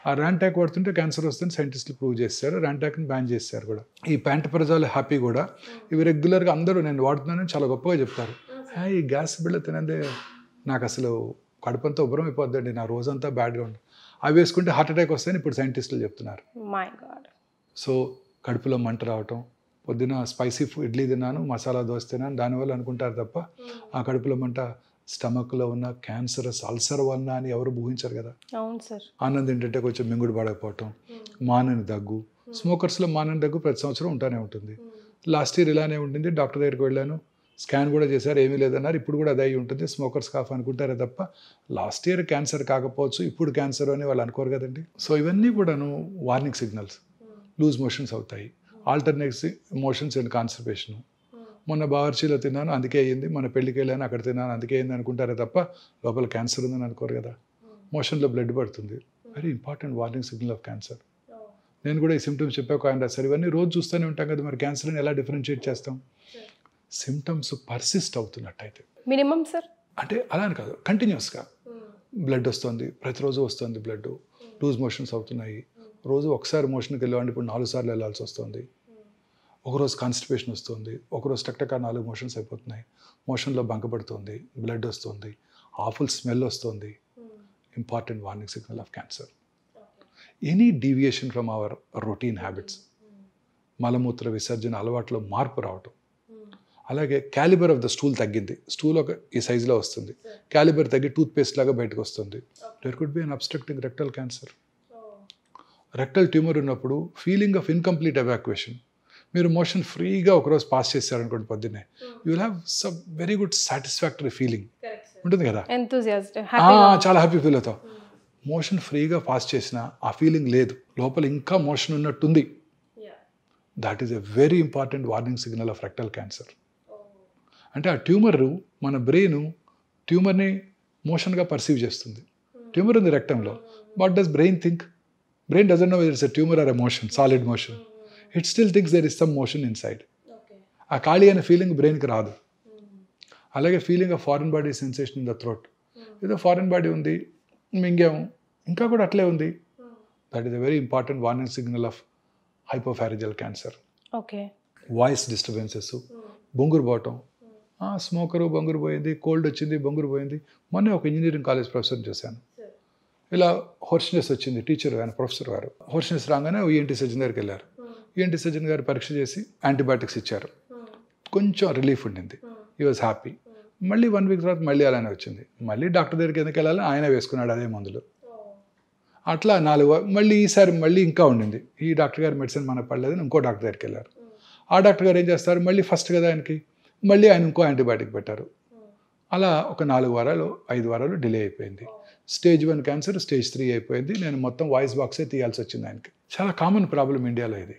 ఆ ర్యాంటాక్ వాడుతుంటే క్యాన్సర్ వస్తుందని సైంటిస్టులు ప్రూవ్ చేశారు. ర్యాంటాక్ని బ్యాన్ చేశారు కూడా. ఈ ప్యాంటప్రజాలు హ్యాపీ కూడా ఇవి రెగ్యులర్గా అందరూ నేను వాడుతున్నానని చాలా గొప్పగా చెప్తారు. ఈ గ్యాస్ బిళ్ళ తినందే నాకు అసలు కడుపంతా ఉబ్బరం అయిపోద్దండి, నా రోజంతా బ్యాడ్గా ఉంటుంది. అవి వేసుకుంటే హార్ట్ అటాక్ వస్తాయని ఇప్పుడు సైంటిస్టులు చెప్తున్నారు. సో కడుపులో మంట రావటం, పొద్దున స్పైసీ ఇడ్లీ తిన్నాను, మసాలా దోశ తిన్నాను, దానివల్ల అనుకుంటారు తప్ప ఆ కడుపులో మంట స్టమక్లో ఉన్న క్యాన్సరస్ అల్సర్ వలన అని ఎవరు ఊహించరు కదా. అవును సార్. ఆనందం ఏంటంటే కొంచెం మింగుడు పడకపోవటం, మానని దగ్గు. స్మోకర్స్లో మానని దగ్గు ప్రతి సంవత్సరం ఉంటానే ఉంటుంది. లాస్ట్ ఇయర్ ఇలానే ఉంటుంది. డాక్టర్ దగ్గరికి వెళ్ళాను, స్కాన్ కూడా చేశారు, ఏమీ లేదన్నారు. ఇప్పుడు కూడా అదే అయి ఉంటుంది. స్మోకర్స్ కాఫ్ అనుకుంటారే తప్ప లాస్ట్ ఇయర్ క్యాన్సర్ కాకపోవచ్చు, ఇప్పుడు క్యాన్సర్ అని వాళ్ళు అనుకోరు కదండి. సో ఇవన్నీ కూడాను వార్నింగ్ సిగ్నల్స్. లూజ్ మోషన్స్ అవుతాయి, ఆల్టర్నేటివ్ మోషన్స్ అండ్ కాన్స్టిపేషన్. మొన్న బావర్చీలో తిన్నాను అందుకే అయ్యింది, మన పెళ్ళికి వెళ్ళాను అక్కడ తిన్నాను అందుకే అయింది అనుకుంటారే తప్ప లోపల క్యాన్సర్ ఉందని అనుకోరు కదా. మోషన్లో బ్లడ్ పడుతుంది, very important warning signal of cancer. నేను కూడా ఈ సిమ్టమ్స్ చెప్పాక ఆయన రాశారు, ఇవన్నీ రోజు చూస్తూనే ఉంటాం కదా, మరి క్యాన్సర్ని ఎలా డిఫరెన్షియేట్ చేస్తాం? సిమ్టమ్స్ పర్సిస్ట్ అవుతున్నట్టయితే మినిమం సార్ అంటే అలా అని కాదు, కంటిన్యూస్గా బ్లడ్ వస్తుంది, ప్రతిరోజు వస్తుంది బ్లడ్, లూజ్ మోషన్స్ అవుతున్నాయి, రోజు ఒకసారి మోషన్కి వెళ్ళేవాడిని ఇప్పుడు 4 సార్లు వెళ్ళాల్సి వస్తుంది, ఒకరోజు కాన్స్టిపేషన్ వస్తుంది, ఒకరోజు టక్టక 4 మోషన్స్ అయిపోతున్నాయి, మోషన్లో బంకపడుతుంది, బ్లడ్ వస్తుంది, ఆఫుల్ స్మెల్ వస్తుంది. Important warning signal of cancer. Any deviation from our routine habits, మలమూత్ర విసర్జన అలవాట్లో మార్పు రావటం, అలాగే క్యాలిబర్ ఆఫ్ ద స్టూల్ తగ్గింది, స్టూల్ ఒక ఈ సైజులో వస్తుంది, క్యాలిబర్ తగ్గి టూత్ పేస్ట్ లాగా బయటకు వస్తుంది, there could be an obstructing rectal cancer. Rectal tumour ఉన్నప్పుడు ఫీలింగ్ ఆఫ్ ఇన్కంప్లీట్ ఎవాక్యుయేషన్, మీరు మోషన్ ఫ్రీగా ఒకరోజు పాస్ చేశారనుకోండి పొద్దున్నే, you will have some very good satisfactory feeling ఉంటుంది కదా, చాలా హ్యాపీ ఫీల్ అవుతాం. మోషన్ ఫ్రీగా పాస్ చేసినా ఆ ఫీలింగ్ లేదు, లోపల ఇంకా మోషన్ ఉన్నట్టుంది. That is a very important warning signal of rectal cancer. అంటే ఆ ట్యూమర్ మన బ్రెయిన్ ట్యూమర్ని మోషన్గా పర్సీవ్ చేస్తుంది. ట్యూమర్ ఉంది రెక్టంలో, what does brain think? Brain doesn't know whether it's a tumour or a motion, solid motion. It still thinks there is some motion inside. ఆ ఖాళీ అనే ఫీలింగ్ బ్రెయిన్కి రాదు. అలాగే feeling of foreign body sensation in the throat, ఏదో foreign body ఉంది మింగాము ఇంకా కూడా అట్లే ఉంది. That is a very important warning signal of hypopharyngeal cancer. Okay. Voice disturbances, బొంగురు పోవటం, స్మోకరు బొంగురు పోయింది, కోల్డ్ వచ్చింది బొంగురు పోయింది. మొన్న ఒక ఇంజనీరింగ్ కాలేజ్ ప్రొఫెసర్ చూశాను, ఇలా హోర్స్నెస్ వచ్చింది, టీచర్ ఆయన ప్రొఫెసర్ గారు హోర్స్నెస్ రాగానే ఈఎన్టీ సర్జన్ దగ్గరికి వెళ్ళారు. ఈఎన్టీ సర్జన్ గారు పరీక్ష చేసి యాంటీబయాటిక్స్ ఇచ్చారు, కొంచెం రిలీఫ్ ఉండింది, హీ వాజ్ హ్యాపీ. మళ్ళీ 1 వీక్ తర్వాత మళ్ళీ అలానే వచ్చింది, మళ్ళీ డాక్టర్ దగ్గరికి ఎందుకు వెళ్ళాలని ఆయన వేసుకున్నాడు అదే మందులు. అట్లా 4 మళ్ళీ ఈసారి మళ్ళీ ఇంకా ఉండింది, ఈ డాక్టర్ గారి మెడిసిన్ మనకు పడలేదని ఇంకో డాక్టర్ దగ్గరికి వెళ్ళారు. ఆ డాక్టర్ గారు ఏం చేస్తారు, మళ్ళీ ఫస్ట్ కదా ఆయనకి, మళ్ళీ ఆయన ఇంకో యాంటీబయాటిక్ పెట్టారు. అలా ఒక 4 వారాలు 5 వారాలు డిలే అయిపోయింది. స్టేజ్ 1 క్యాన్సర్ స్టేజ్ 3 అయిపోయింది. నేను మొత్తం వాయిస్ బాక్సే తీయాల్సి వచ్చింది ఆయనకి. చాలా కామన్ ప్రాబ్లం ఇండియాలో ఇది.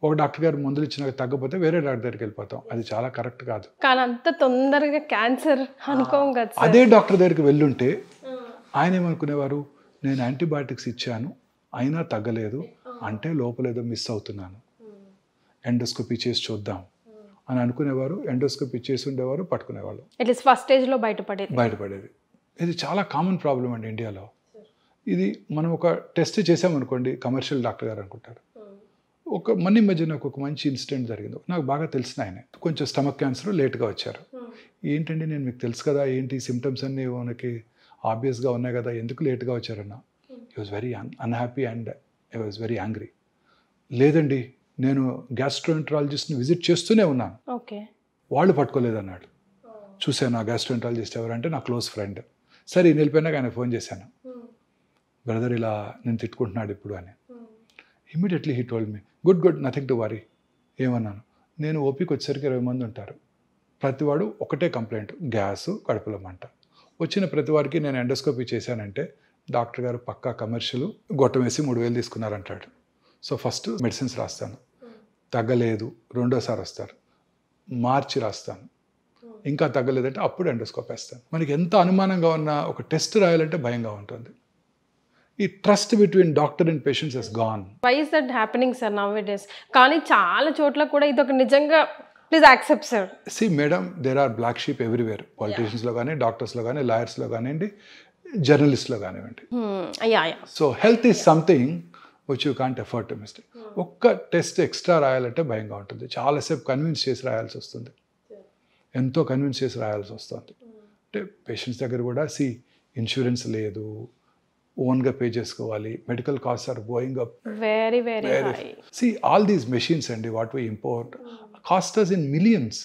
ఒక డాక్టర్ గారు మందులు ఇచ్చినాక తగ్గపోతే వేరే డాక్టర్ దగ్గరికి వెళ్ళిపోతాం, అది చాలా కరెక్ట్ కాదు. కానీ అంత తొందరగా క్యాన్సర్ అనుకోం కదా. అదే డాక్టర్ దగ్గరికి వెళ్ళుంటే ఆయన ఏమనుకునేవారు, నేను యాంటీబయాటిక్స్ ఇచ్చాను అయినా తగ్గలేదు అంటే లోపల ఏదో మిస్ అవుతున్నాను, ఎండోస్కోపీ చేసి చూద్దాం అని అనుకునేవారు. ఎండోస్కోపీ చేసి ఉండేవారు, పట్టుకునేవాళ్ళు, అట్లీస్ట్ ఫస్ట్ స్టేజ్లో బయటపడేది. ఇది చాలా కామన్ ప్రాబ్లం అండి ఇండియాలో. ఇది మనం ఒక టెస్ట్ చేసామనుకోండి, కమర్షియల్ డాక్టర్ గారు అనుకుంటారు. ఈ మధ్య నాకు ఒక మంచి ఇన్సిడెంట్ జరిగింది, నాకు బాగా తెలిసిన ఆయన, కొంచెం స్టమక్ క్యాన్సర్, లేట్గా వచ్చారు. ఏంటండి నేను మీకు తెలుసు కదా, ఏంటి సిమ్టమ్స్ అన్నీ మనకి ఆబ్వియస్గా ఉన్నాయి కదా, ఎందుకు లేట్గా వచ్చారన్న. He was very unhappy and I was very angry. లేదండి నేను గ్యాస్ట్రోఎంట్రాలజిస్ట్ని విజిట్ చేస్తూనే ఉన్నాను, వాళ్ళు పట్టుకోలేదన్నాడు. చూశాను ఆ గ్యాస్ట్రోఎంట్రాలజిస్ట్ ఎవరంటే నా క్లోజ్ ఫ్రెండ్. సరే వెళ్ళిపోయినాక ఆయన ఫోన్ చేశాను, బ్రదర్ ఇలా నేను తిట్టుకుంటున్నాడు ఇప్పుడు అని. Immediately he told me, good nothing to worry. ఏమన్నాను, నేను ఓపీకి వచ్చేసరికి 20 మంది ఉంటారు, ప్రతివాడు ఒకటే కంప్లైంట్, గ్యాస్, కడుపులో మంట. వచ్చిన ప్రతి వారికి నేను ఎండోస్కోపీ చేశానంటే డాక్టర్ గారు పక్కా కమర్షియల్, గొట్టం వేసి 3,000 తీసుకున్నారంటాడు. సో ఫస్ట్ మెడిసిన్స్ రాస్తాను, తగ్గలేదు, రెండోసారి వస్తారు, మార్చి రాస్తాను, ఇంకా తగ్గలేదంటే అప్పుడు ఎండోస్కోప్ వేస్తాను. మనకి ఎంత అనుమానంగా ఉన్నా ఒక టెస్ట్ రాయాలంటే భయంగా ఉంటుంది. ఈ trust between doctor and patients has gone. Why is that happening sir nowadays? కానీ చాలా చోట్ల కూడా ఇది ఒక నిజంగా, please accept sir. See madam, there are black sheep everywhere, పాలిటీషియన్స్లో కానీ, డాక్టర్స్లో కానీ, లాయర్స్లో కానివ్వండి, జర్నలిస్ట్లో కానివ్వండి. So health is something which you can't afford to mistake. ఒక్క టెస్ట్ ఎక్స్ట్రా రాయాలంటే భయంగా ఉంటుంది, చాలాసేపు కన్విన్స్ చేసి రాయాల్సి వస్తుంది, ఎంతో కన్విన్స్ చేసి రాయాల్సి వస్తుంది. అంటే పేషెంట్స్ దగ్గర కూడా ఇన్సూరెన్స్ లేదు, ఓన్గా పే చేసుకోవాలి, medical cost are going up very very high. All these machines అండి what we import cost us in millions.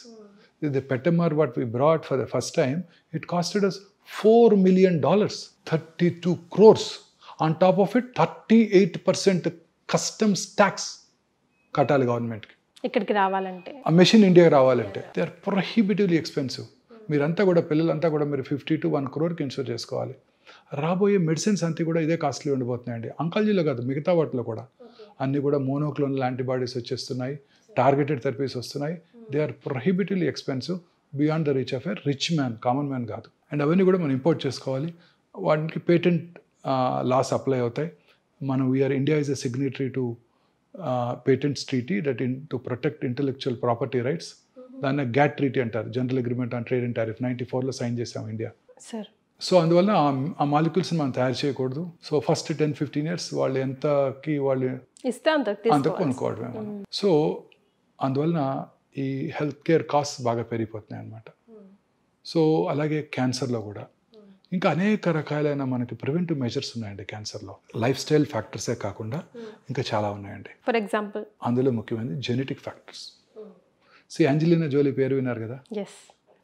The Petamar what we brought for the first time, it costed us $4 million, 32 crores. On top of it, 38% customs tax కట్టాలి గవర్నమెంట్కి ఇక్కడికి రావాలంటే. ఆ machine ఇండియాకి రావాలంటే. They are prohibitively expensive. మీరంతా కూడా పిల్లలంతా కూడా మీరు 50 to 1 crore ఇన్సూర్ చేసుకోవాలి. రాబోయే మెడిసిన్స్ అంతా కూడా ఇదే కాస్ట్లీ ఉండిపోతున్నాయండి. అంకాలజీలో కాదు, మిగతా వాటిలో కూడా అన్నీ కూడా మోనోక్లోనల్ యాంటీబాడీస్ వచ్చేస్తున్నాయి, టార్గెటెడ్ థెరపీస్ వస్తున్నాయి. They are prohibitively expensive beyond the reach of a rich man, common man కాదు. అండ్ అవన్నీ కూడా మనం ఇంపోర్ట్ చేసుకోవాలి. వాటికి పేటెంట్ లాస్ అప్లై అవుతాయి. మనం India is a signatory to patents treaty that to protect intellectual property rights. దాన్ని GATT treaty అంటారు, general agreement on trade and tariff. 94లో సైన్ చేసాం ఇండియా. సో అందువల్ల ఆ మాలిక్యూల్స్ని మనం తయారు చేయకూడదు. సో ఫస్ట్ 10-15 years వాళ్ళు ఎంతకి వాళ్ళు ఇస్తే అంత కొనుక్కోవడమే మనం. సో అందువలన ఈ హెల్త్ కేర్ కాస్ట్ బాగా పెరిగిపోతున్నాయి అన్నమాట. సో అలాగే క్యాన్సర్లో కూడా ఇంకా అనేక రకాలైన మనకి ప్రివెంటివ్ మెజర్స్ ఉన్నాయండి క్యాన్సర్లో. లైఫ్ స్టైల్ ఫ్యాక్టర్సే కాకుండా ఇంకా చాలా ఉన్నాయండి. ఫర్ ఎగ్జాంపుల్ అందులో ముఖ్యమైనది జెనెటిక్ ఫ్యాక్టర్స్. యాంజెలినా జోలీ పేరు విన్నారు కదా,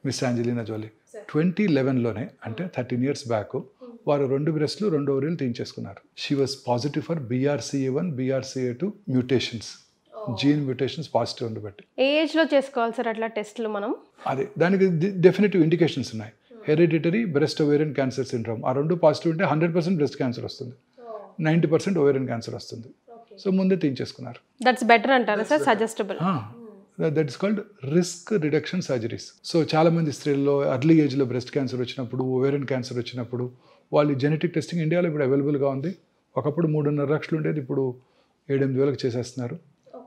మిస్ యాంజెలినా జోలీ. 2011లోనే అంటే 13 years బ్యాక్ వారు 2 breasts 2 ovaries తీయించేసుకున్నారు. She was positive for BRCA1 BRCA2 mutations, gene mutations positive ఉండబట్టి. ఏ ఏజ్లో చేసుకోవాలి సార్ అట్లా టెస్ట్లు మనం? అదే దానికి డెఫినెటివ్ ఇండికేషన్స్ ఉన్నాయి. Hereditary breast ovarian cancer syndrome, ఆ 2 పాజిటివ్ ఉంటే 100% బ్రెస్ట్ క్యాన్సర్ వస్తుంది, 90% ఓవేరియన్ క్యాన్సర్ వస్తుంది. సో ముందే తీయించేసుకున్నారు. దట్స్ బెటర్ అంటారా sir? Suggestible. That is called risk reduction surgeries. So చాలామంది స్త్రీల్లో ఎర్లీ ఏజ్లో బ్రెస్ట్ క్యాన్సర్ వచ్చినప్పుడు, ఓవేరియన్ క్యాన్సర్ వచ్చినప్పుడు వాళ్ళు జెనెటిక్ టెస్టింగ్ ఇండియాలో ఇప్పుడు అవైలబుల్గా ఉంది. ఒకప్పుడు 3.5 లక్షలు ఉండేది, ఇప్పుడు 7-8 వేలకు చేసేస్తున్నారు.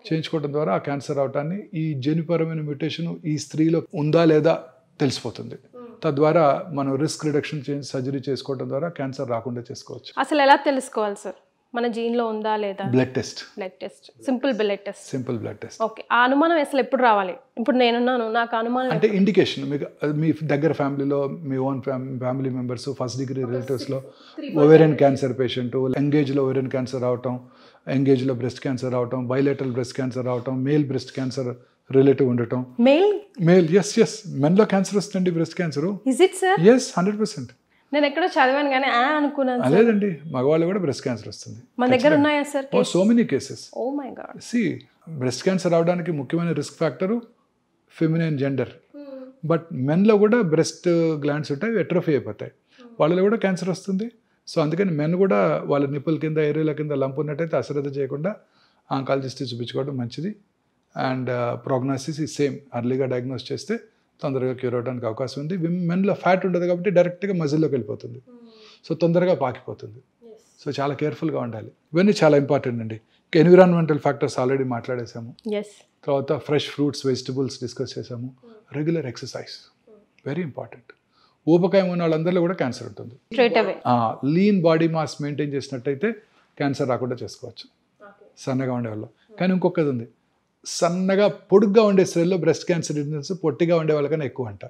చేయించుకోవడం ద్వారా ఆ క్యాన్సర్ అవటాన్ని, ఈ జన్యుపరమైన మ్యూటేషన్ ఈ స్త్రీలో ఉందా లేదా తెలిసిపోతుంది. తద్వారా మనం రిస్క్ రిడక్షన్ సర్జరీ చేసుకోవడం ద్వారా క్యాన్సర్ రాకుండా చేసుకోవచ్చు. అసలు ఎలా తెలుసుకోవాలి సార్ మన జీన్లో ఉందా లేదా? Blood test. Simple blood test. Okay. ఆ అనుమానం అసలు ఎప్పుడు రావాలి? ఇప్పుడు నేనున్నాను, నాకు అనుమానం అంటే ఇండికేషన్ మీకు మీ దగ్గర ఫ్యామిలీలో మీ own family members, first degree రిలేటివ్స్లో ఓవేరియన్ క్యాన్సర్ పేషెంట్, ఎంగేజ్లో ఓవేరియన్ క్యాన్సర్ రావటం, ఎంగేజ్లో బ్రెస్ట్ క్యాన్సర్ రావటం, బైలేటరల్ బ్రెస్ట్ క్యాన్సర్ రావటం, మేల్ బ్రెస్ట్ క్యాన్సర్ రిలేటివ్ ఉండటం. మేల్ ఎస్ మెన్లో క్యాన్సర్ వస్తుంది breast cancer. Is it sir? Yes 100%. నేను ఎక్కడో చదివాను కానీ అనుకున్నాను. లేదండి, మగవాళ్ళు కూడా బ్రెస్ట్ క్యాన్సర్ వస్తుంది. మన దగ్గర ఉన్నాయా sir? So many cases. Oh my god. Breast cancer రావడానికి ముఖ్యమైన risk factor feminine gender. But మెన్లో కూడా బ్రెస్ట్ గ్లాండ్స్ ఉంటాయి, ఎట్రోఫీ అయిపోతాయి, వాళ్ళలో కూడా క్యాన్సర్ వస్తుంది. సో అందుకని మెన్ కూడా వాళ్ళ నిప్పుల కింద, ఏరియాల కింద లంప్ ఉన్నట్టయితే అశ్రద్ధ చేయకుండా ఆంకాలజిస్ట్ చూపించుకోవడం మంచిది. అండ్ ప్రోగ్నోసిస్ ఈ సేమ్, అర్లీగా డయాగ్నోస్ చేస్తే తొందరగా క్యూర్ అవడానికి అవకాశం ఉంది. మెన్లో ఫ్యాట్ ఉంటుంది కాబట్టి డైరెక్ట్గా మజిల్లోకి వెళ్ళిపోతుంది, సో తొందరగా పాకిపోతుంది. సో చాలా కేర్ఫుల్గా ఉండాలి. ఇవన్నీ చాలా ఇంపార్టెంట్ అండి. ఎన్విరాన్మెంటల్ ఫ్యాక్టర్స్ ఆల్రెడీ మాట్లాడేసాము. తర్వాత ఫ్రెష్ ఫ్రూట్స్, వెజిటబుల్స్ డిస్కస్ చేసాము. Regular exercise very important. ఊబకాయం ఉన్న వాళ్ళందరిలో కూడా క్యాన్సర్ ఉంటుంది. లీన్ బాడీ మాస్ మెయింటైన్ చేసినట్టయితే క్యాన్సర్ రాకుండా చేసుకోవచ్చు సన్నగా ఉండే వాళ్ళు. కానీ ఇంకొకటి ఉంది, సన్నగా పొడుగ్గా ఉండే స్త్రీల్లో బ్రెస్ట్ క్యాన్సర్ ఇన్సిడెన్స్ పొట్టిగా ఉండే వాళ్ళకన్నా ఎక్కువ అంట.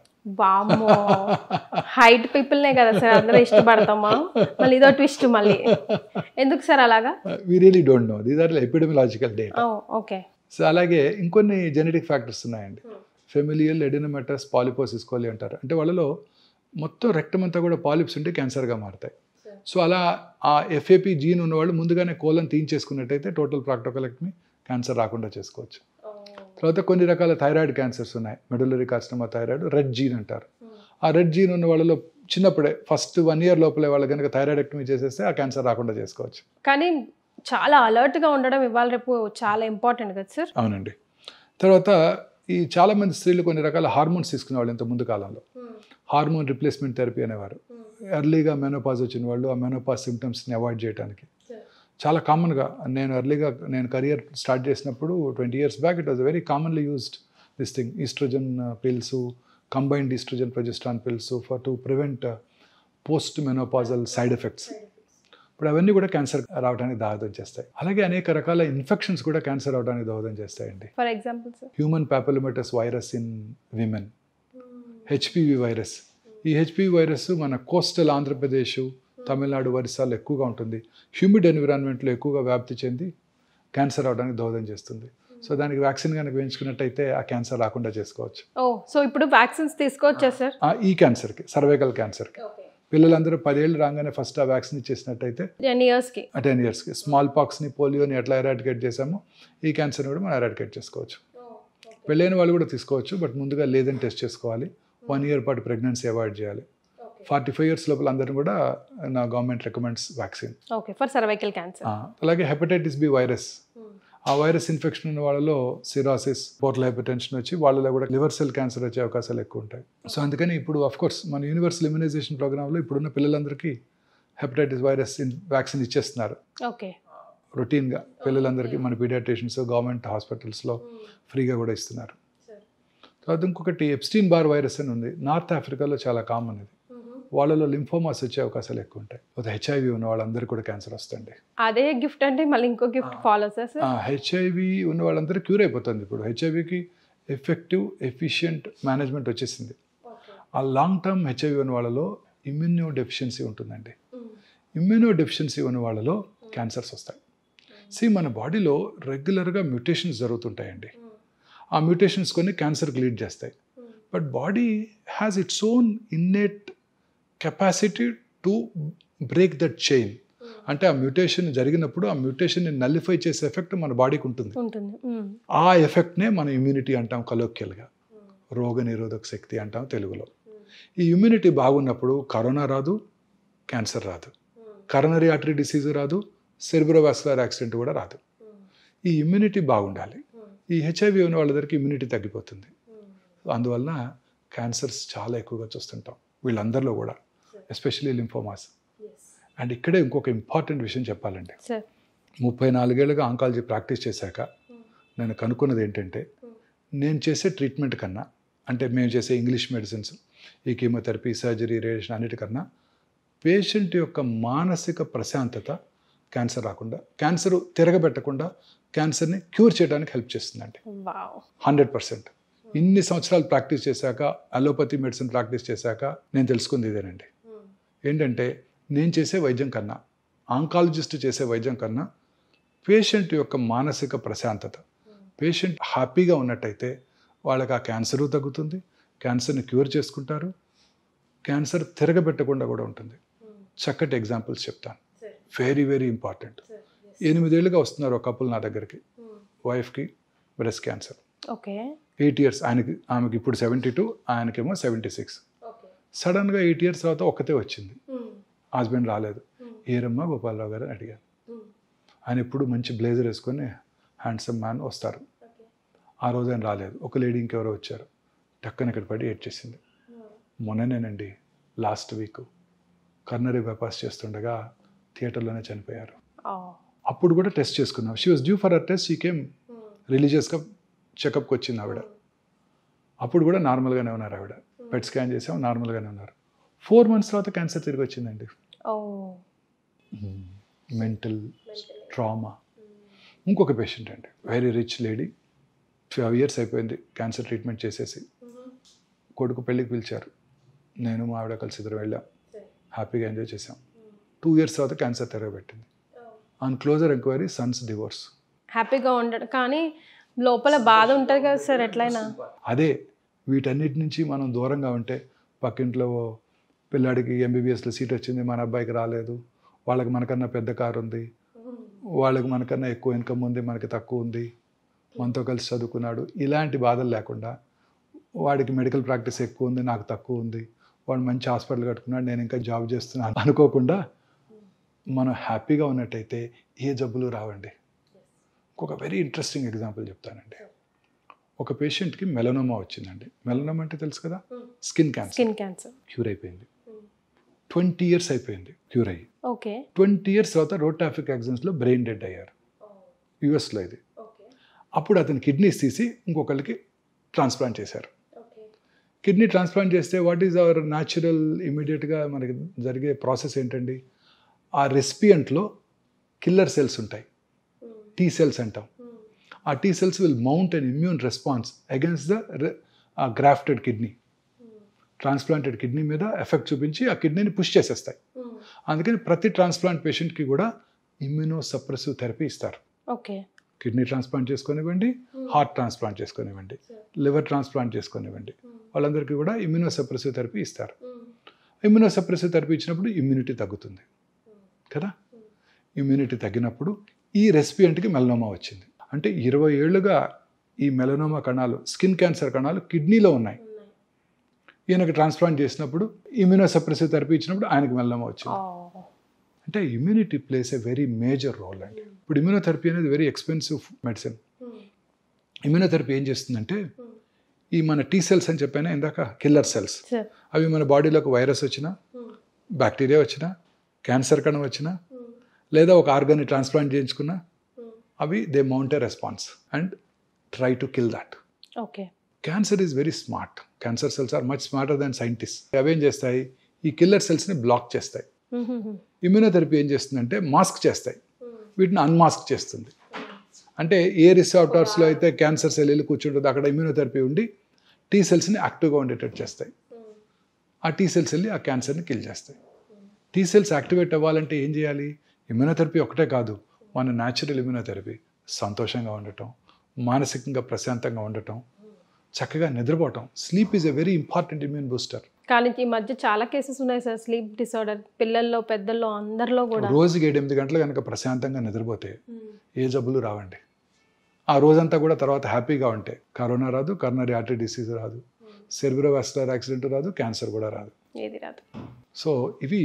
హైట్ పీపుల్నే కదా సార్ అందరూ ఇష్టపడతామా? మళ్ళీ ఇదో ట్విస్ట్ మళ్ళీ ఎందుకు సార్ అలాగా? We really don't know, these are epidemiological data. Okay. So అలాగే ఇంకొన్ని జెనెటిక్ ఫ్యాక్టర్స్ ఉన్నాయండి. ఫెమిలియల్ ఎడినోమెటస్ పాలిపోసిస్ కోలి అంటారు. అంటే వాళ్ళలో మొత్తం రెక్టమ్ అంతా కూడా పాలిప్స్ ఉంటే క్యాన్సర్గా మారుతాయి. సో అలా ఆ FAP జీన్ ఉన్నవాళ్ళు ముందుగానే కోలను తీయించేసుకున్నట్టయితే టోటల్ ప్రాక్టోకలెక్టమీ, క్యాన్సర్ రాకుండా చేసుకోవచ్చు. తర్వాత కొన్ని రకాల థైరాయిడ్ క్యాన్సర్స్ ఉన్నాయి. Medullary carcinoma thyroid, red gene అంటారు. ఆ రెడ్ జీన్ ఉన్న వాళ్ళలో చిన్నప్పుడే ఫస్ట్ 1 year లోపలే వాళ్ళు కనుక థైరాయిడెక్టమీ చేసేస్తే ఆ క్యాన్సర్ రాకుండా చేసుకోవచ్చు. కానీ చాలా అలర్ట్గా ఉండడం ఇవాళ రేపు చాలా ఇంపార్టెంట్ కదా సార్? అవునండి. తర్వాత ఈ చాలామంది స్త్రీలు కొన్ని రకాల హార్మోన్స్ తీసుకునేవాళ్ళు ఇంత ముందు కాలంలో. హార్మోన్ రిప్లేస్మెంట్ థెరపీ అనేవారు. ఎర్లీగా మెనోపాజ్ వచ్చిన వాళ్ళు ఆ మెనోపాజ్ సిమ్టమ్స్ని అవాయిడ్ చేయడానికి చాలా కామన్గా, నేను కెరియర్ స్టార్ట్ చేసినప్పుడు 20 years back it was very commonly used this thing, oestrogen pills, combined oestrogen progesterone pills to prevent post menopausal side effects. ఇప్పుడు అవన్నీ కూడా క్యాన్సర్ రావడానికి దోహదం చేస్తాయి. అలాగే అనేక రకాల ఇన్ఫెక్షన్స్ కూడా క్యాన్సర్ రావడానికి దోహదం చేస్తాయండి. For example human పాపిలోమాటస్ virus in women, HPV virus. ఈ HPV వైరస్ మన కోస్టల్ ఆంధ్రప్రదేశ్, తమిళనాడు, ఒరిస్సాలో ఎక్కువగా ఉంటుంది. హ్యూమిడ్ ఎన్విరాన్మెంట్లో ఎక్కువగా వ్యాప్తి చెంది క్యాన్సర్ అవడానికి దోహదం చేస్తుంది. సో దానికి వ్యాక్సిన్ కనుక వేయించుకున్నట్టయితే ఆ క్యాన్సర్ రాకుండా చేసుకోవచ్చు. సో ఇప్పుడు వ్యాక్సిన్స్ తీసుకోవచ్చా సార్? ఈ క్యాన్సర్కి, సర్వైకల్ క్యాన్సర్కి పిల్లలందరూ 10 ఏళ్ళు రాగానే ఫస్ట్ ఆ వ్యాక్సిన్ ఇచ్చేసినట్టయితే 10 ఇయర్స్కి స్మాల్ పాక్స్ని, పోలియోని ఎట్లా ఎరాడికేట్ చేసామో ఈ క్యాన్సర్ని కూడా మనం ఎరాడికేట్ చేసుకోవచ్చు. పెళ్ళైన వాళ్ళు కూడా తీసుకోవచ్చు, బట్ ముందుగా లేదని టెస్ట్ చేసుకోవాలి. 1 ఇయర్ పాటు ప్రెగ్నెన్సీ అవాయిడ్ చేయాలి. 45 ఇయర్స్ లోపల అందరిని కూడా నా government recommends vaccine. For cervical cancer. అలాగే హెపటైటిస్ బి వైరస్, ఆ వైరస్ ఇన్ఫెక్షన్ ఉన్న వాళ్ళలో సిరాసిస్, పోర్టల్ హైపర్టెన్షన్ వచ్చి వాళ్ళలో కూడా లివర్ సెల్ క్యాన్సర్ వచ్చే అవకాశాలు ఎక్కువ ఉంటాయి. సో అందుకని ఇప్పుడు కోర్స్ మన యూనివర్సల్ ఇమ్యునైజేషన్ ప్రోగ్రాంలో ఇప్పుడున్న పిల్లలందరికీ హెపటైటిస్ వైరస్ వ్యాక్సిన్ ఇచ్చేస్తున్నారు రొటీన్గా. పిల్లలందరికీ మన పీడియాట్రిషియన్స్ గవర్నమెంట్ హాస్పిటల్స్లో ఫ్రీగా కూడా ఇస్తున్నారు. తర్వాత ఇంకొకటి ఎప్స్టీన్ బార్ వైరస్ అని ఉంది, నార్త్ ఆఫ్రికాలో చాలా కామన్. ఇది వాళ్ళలో లింఫోమాస్ వచ్చే అవకాశాలు ఎక్కువ ఉంటాయి. హెచ్ఐవి ఉన్న వాళ్ళందరికీ కూడా క్యాన్సర్ వస్తుంది. అదే గిఫ్ట్ అంటే మళ్ళీ ఇంకో గిఫ్ట్ ఫాలో సార్. హెచ్ఐవి ఉన్న వాళ్ళందరూ క్యూర్ అయిపోతుంది. ఇప్పుడు హెచ్ఐవికి ఎఫెక్టివ్ ఎఫిషియంట్ మేనేజ్మెంట్ వచ్చేసింది. ఆ లాంగ్ టర్మ్ హెచ్ఐవి ఉన్న వాళ్ళలో ఇమ్యూనో డెఫిషియన్సీ ఉంటుందండి. ఇమ్యూనో డెఫిషియన్సీ ఉన్న వాళ్ళలో క్యాన్సర్స్ వస్తాయి. మన బాడీలో రెగ్యులర్గా మ్యూటేషన్స్ జరుగుతుంటాయండి. ఆ మ్యూటేషన్స్ కొన్ని క్యాన్సర్కి లీడ్ చేస్తాయి. But body has its own innate capacity to break that chain. అంటే ఆ మ్యూటేషన్ జరిగినప్పుడు ఆ మ్యూటేషన్ని నల్లిఫై చేసే ఎఫెక్ట్ మన బాడీకి ఉంటుంది. ఆ ఎఫెక్ట్నే మనం ఇమ్యూనిటీ అంటాం కలోక్యల్గా, రోగ నిరోధక శక్తి అంటాం తెలుగులో. ఈ ఇమ్యూనిటీ బాగున్నప్పుడు కరోనా రాదు, క్యాన్సర్ రాదు, కరోనరీ ఆర్టరీ డిసీజ్ రాదు, సెరిబ్రోవాస్కులర్ యాక్సిడెంట్ కూడా రాదు. ఈ ఇమ్యూనిటీ బాగుండాలి. ఈ హెచ్ఐవి ఉన్న వాళ్ళ దగ్గరికి ఇమ్యూనిటీ తగ్గిపోతుంది. అందువలన క్యాన్సర్స్ చాలా ఎక్కువగా చూస్తుంటాం వీళ్ళందరిలో కూడా, ఎస్పెషలీ లింఫోమాస్. అండ్ ఇక్కడే ఇంకొక ఇంపార్టెంట్ విషయం చెప్పాలండి. 34 ఏళ్ళుగా ఆంకాలజీ ప్రాక్టీస్ చేశాక నేను కనుక్కున్నది ఏంటంటే, నేను చేసే ట్రీట్మెంట్ కన్నా, అంటే మేము చేసే ఇంగ్లీష్ మెడిసిన్స్, ఈ కీమోథెరపీ, సర్జరీ, రేడియేషన్ అన్నిటికన్నా పేషెంట్ యొక్క మానసిక ప్రశాంతత క్యాన్సర్ రాకుండా, క్యాన్సర్ తిరగబెట్టకుండా క్యాన్సర్ని క్యూర్ చేయడానికి హెల్ప్ చేస్తుందండి. 100%. ఇన్ని సంవత్సరాలు ప్రాక్టీస్ చేశాక, అలోపతి మెడిసిన్ ప్రాక్టీస్ చేశాక నేను తెలుసుకుంది ఇదేనండి. ఏంటంటే నేను చేసే వైద్యం కన్నా, ఆంకాలజిస్ట్ చేసే వైద్యం కన్నా పేషెంట్ యొక్క మానసిక ప్రశాంతత, పేషెంట్ హ్యాపీగా ఉన్నట్టయితే వాళ్ళకి ఆ క్యాన్సరు తగ్గుతుంది, క్యాన్సర్ని క్యూర్ చేసుకుంటారు, క్యాన్సర్ తిరగబెట్టకుండా కూడా ఉంటుంది. చక్కటి ఎగ్జాంపుల్స్ చెప్తాను, వెరీ వెరీ ఇంపార్టెంట్. 8 ఏళ్ళుగా వస్తున్నారు ఒక కపుల్ నా దగ్గరికి, వైఫ్కి బ్రెస్ట్ క్యాన్సర్. 8 ఇయర్స్, ఆమెకి ఇప్పుడు 72, ఆయనకేమో 76. సడన్గా 8 ఇయర్స్ తర్వాత ఒక్కతే వచ్చింది, హస్బెండ్ రాలేదు. ఏరమ్మా గోపాలరావు గారు అని అడిగాను. ఆయన ఎప్పుడు మంచి బ్లేజర్ వేసుకొని హ్యాండ్సమ్ మ్యాన్ వస్తారు. ఆ రోజు ఆయన రాలేదు. ఒక లేడీ ఇంకెవరో వచ్చారు, టక్కన ఇక్కడ పడి ఏడ్చేసింది. మొన్ననేనండి, లాస్ట్ వీక్ కర్నరీ బైపాస్ చేస్తుండగా థియేటర్లోనే చనిపోయారు. అప్పుడు కూడా టెస్ట్ చేసుకున్నాం. She was due for a test. She came రిలీజియస్గా చెకప్కి వచ్చింది ఆవిడ. అప్పుడు కూడా నార్మల్గానే ఉన్నారు ఆవిడ. పెట్ స్కాన్ చేసాం, నార్మల్గానే ఉన్నారు. 4 months తర్వాత క్యాన్సర్ తిరిగి వచ్చిందండి. Mental trauma. ఇంకొక పేషెంట్ అండి, వెరీ రిచ్ లేడీ, 12 years అయిపోయింది క్యాన్సర్ ట్రీట్మెంట్ చేసేసి. కొడుకు పెళ్ళికి పిలిచారు, నేను మా ఆవిడ కలిసి ఇద్దరు వెళ్ళాం, హ్యాపీగా ఎంజాయ్ చేసాం. 2 years తర్వాత క్యాన్సర్ తిరగబెట్టింది. On closer enquiry sons divorce. హ్యాపీగా ఉండడు కానీ లోపల బాధ ఉంటుంది కదా సార్ ఎట్లయినా. అదే, వీటన్నిటి నుంచి మనం దూరంగా ఉంటే, పక్కింట్లో పిల్లాడికి ఎంబీబీఎస్లో సీట్ వచ్చింది, మన అబ్బాయికి రాలేదు, వాళ్ళకి మనకన్నా పెద్ద కారు ఉంది, వాళ్ళకి మనకన్నా ఎక్కువ ఇన్కమ్ ఉంది, మనకి తక్కువ ఉంది, మనతో కలిసి చదువుకున్నాడు, ఇలాంటి బాధలు లేకుండా, వాడికి మెడికల్ ప్రాక్టీస్ ఎక్కువ ఉంది, నాకు తక్కువ ఉంది, వాడు మంచి హాస్పిటల్ కట్టుకున్నాడు, నేను ఇంకా జాబ్ చేస్తున్నాను అనుకోకుండా మనం హ్యాపీగా ఉన్నట్టయితే ఏ జబ్బులు రావండి. ఇంకొక వెరీ ఇంట్రెస్టింగ్ ఎగ్జాంపుల్ చెప్తానండి. ఒక పేషెంట్కి మెలనోమా వచ్చిందండి. మెలనోమా అంటే తెలుసు కదా, స్కిన్ క్యాన్సర్. క్యూర్ అయిపోయింది. 20 years అయిపోయింది క్యూర్ అయ్యి. 20 years తర్వాత రోడ్ ట్రాఫిక్ యాక్సిడెంట్స్లో బ్రెయిన్ డెడ్ అయ్యారు, యుఎస్లో ఇది. అప్పుడు అతని కిడ్నీస్ తీసి ఇంకొకరికి ట్రాన్స్ప్లాంట్ చేశారు. కిడ్నీ ట్రాన్స్ప్లాంట్ చేస్తే వాట్ ఈజ్ అవర్ న్యాచురల్ ఇమీడియట్గా మనకి జరిగే ప్రాసెస్ ఏంటండి, ఆ రెసిపియంట్లో కిల్లర్ సెల్స్ ఉంటాయి, టీ సెల్స్ అంటాం. ఆ T cells will mount an immune response against the grafted kidney. Transplanted kidney మీద ఎఫెక్ట్ చూపించి ఆ కిడ్నీని పుష్ చేసేస్తాయి. అందుకని ప్రతి ట్రాన్స్ప్లాంట్ పేషెంట్కి కూడా ఇమ్యూనో సప్రెసివ్ థెరపీ ఇస్తారు. కిడ్నీ ట్రాన్స్ప్లాంట్ చేసుకొనివ్వండి, హార్ట్ ట్రాన్స్ప్లాంట్ చేసుకొనివ్వండి, లివర్ ట్రాన్స్ప్లాంట్ చేసుకొనివ్వండి, వాళ్ళందరికీ కూడా ఇమ్యూనోసప్రెసివ్ థెరపీ ఇస్తారు. ఇమ్యూనోసప్రెసివ్ థెరపీ ఇచ్చినప్పుడు ఇమ్యూనిటీ తగ్గుతుంది కదా. ఇమ్యూనిటీ తగ్గినప్పుడు ఈ రెసిపియంట్కి మెలనోమా వచ్చింది. అంటే 20 ఏళ్ళుగా ఈ మెలనోమా కణాలు, స్కిన్ క్యాన్సర్ కణాలు కిడ్నీలో ఉన్నాయి. ఈయనకి ట్రాన్స్ప్లాంట్ చేసినప్పుడు ఇమ్యూనోసప్రెసివ్ థెరపీ ఇచ్చినప్పుడు ఆయనకి మెలనోమా వచ్చింది. అంటే immunity plays a very major role అండి. ఇప్పుడు ఇమ్యూనోథెరపీ అనేది వెరీ ఎక్స్పెన్సివ్ మెడిసిన్. ఇమ్యూనోథెరపీ ఏం చేస్తుందంటే ఈ మన టీ సెల్స్ అని చెప్పాను ఇందాక, కిల్లర్ సెల్స్, అవి మన బాడీలోకి వైరస్ వచ్చినా, బ్యాక్టీరియా వచ్చినా, క్యాన్సర్ కణం వచ్చినా, లేదా ఒక ఆర్గాన్ని ట్రాన్స్ప్లాంట్ చేయించుకున్నా, అవి they mount a response and try to kill that. Okay. Cancer is very smart. Cancer cells are much smarter than scientist. అవేం చేస్తాయి, ఈ కిల్లర్ సెల్స్ని బ్లాక్ చేస్తాయి. ఇమ్యూనోథెరపీ ఏం చేస్తుందంటే మాస్క్ చేస్తాయి, వీటిని అన్మాస్క్ చేస్తుంది. అంటే ఏ రిసెప్టార్స్లో అయితే క్యాన్సర్ సెల్ వెళ్ళి కూర్చుంటుందో అక్కడ ఇమ్యూనోథెరపీ ఉండి టీ సెల్స్ని యాక్టివ్గా ఉండేటట్టు చేస్తాయి. ఆ టీ సెల్స్ వెళ్ళి ఆ క్యాన్సర్ని కిల్ చేస్తాయి. టీ సెల్స్ యాక్టివేట్ అవ్వాలంటే ఏం చేయాలి? ఇమ్యూనోథెరపీ ఒకటే కాదు, మన న్యాచురల్ ఇమ్యూనోథెరపీ సంతోషంగా ఉండటం, మానసికంగా ప్రశాంతంగా ఉండటం, చక్కగా నిద్రపోవటం. Sleep is a very important immune booster. కానీ ఈ మధ్య చాలా కేసెస్ ఉన్నాయి సార్, స్లీప్ డిసార్డర్, పిల్లల్లో పెద్దల్లో అందరిలో కూడా. రోజుకి 7-8 గంటలు కనుక ప్రశాంతంగా నిద్రపోతే ఏ జబ్బులు రావండి. ఆ రోజంతా కూడా తర్వాత హ్యాపీగా ఉంటే కరోనా రాదు, కరోనరీ ఆర్టరీ డిసీజ్ రాదు, సెర్బ్రోవాస్కులర్ యాక్సిడెంట్ రాదు, క్యాన్సర్ కూడా రాదు. ఏది రాదు. సో ఇవి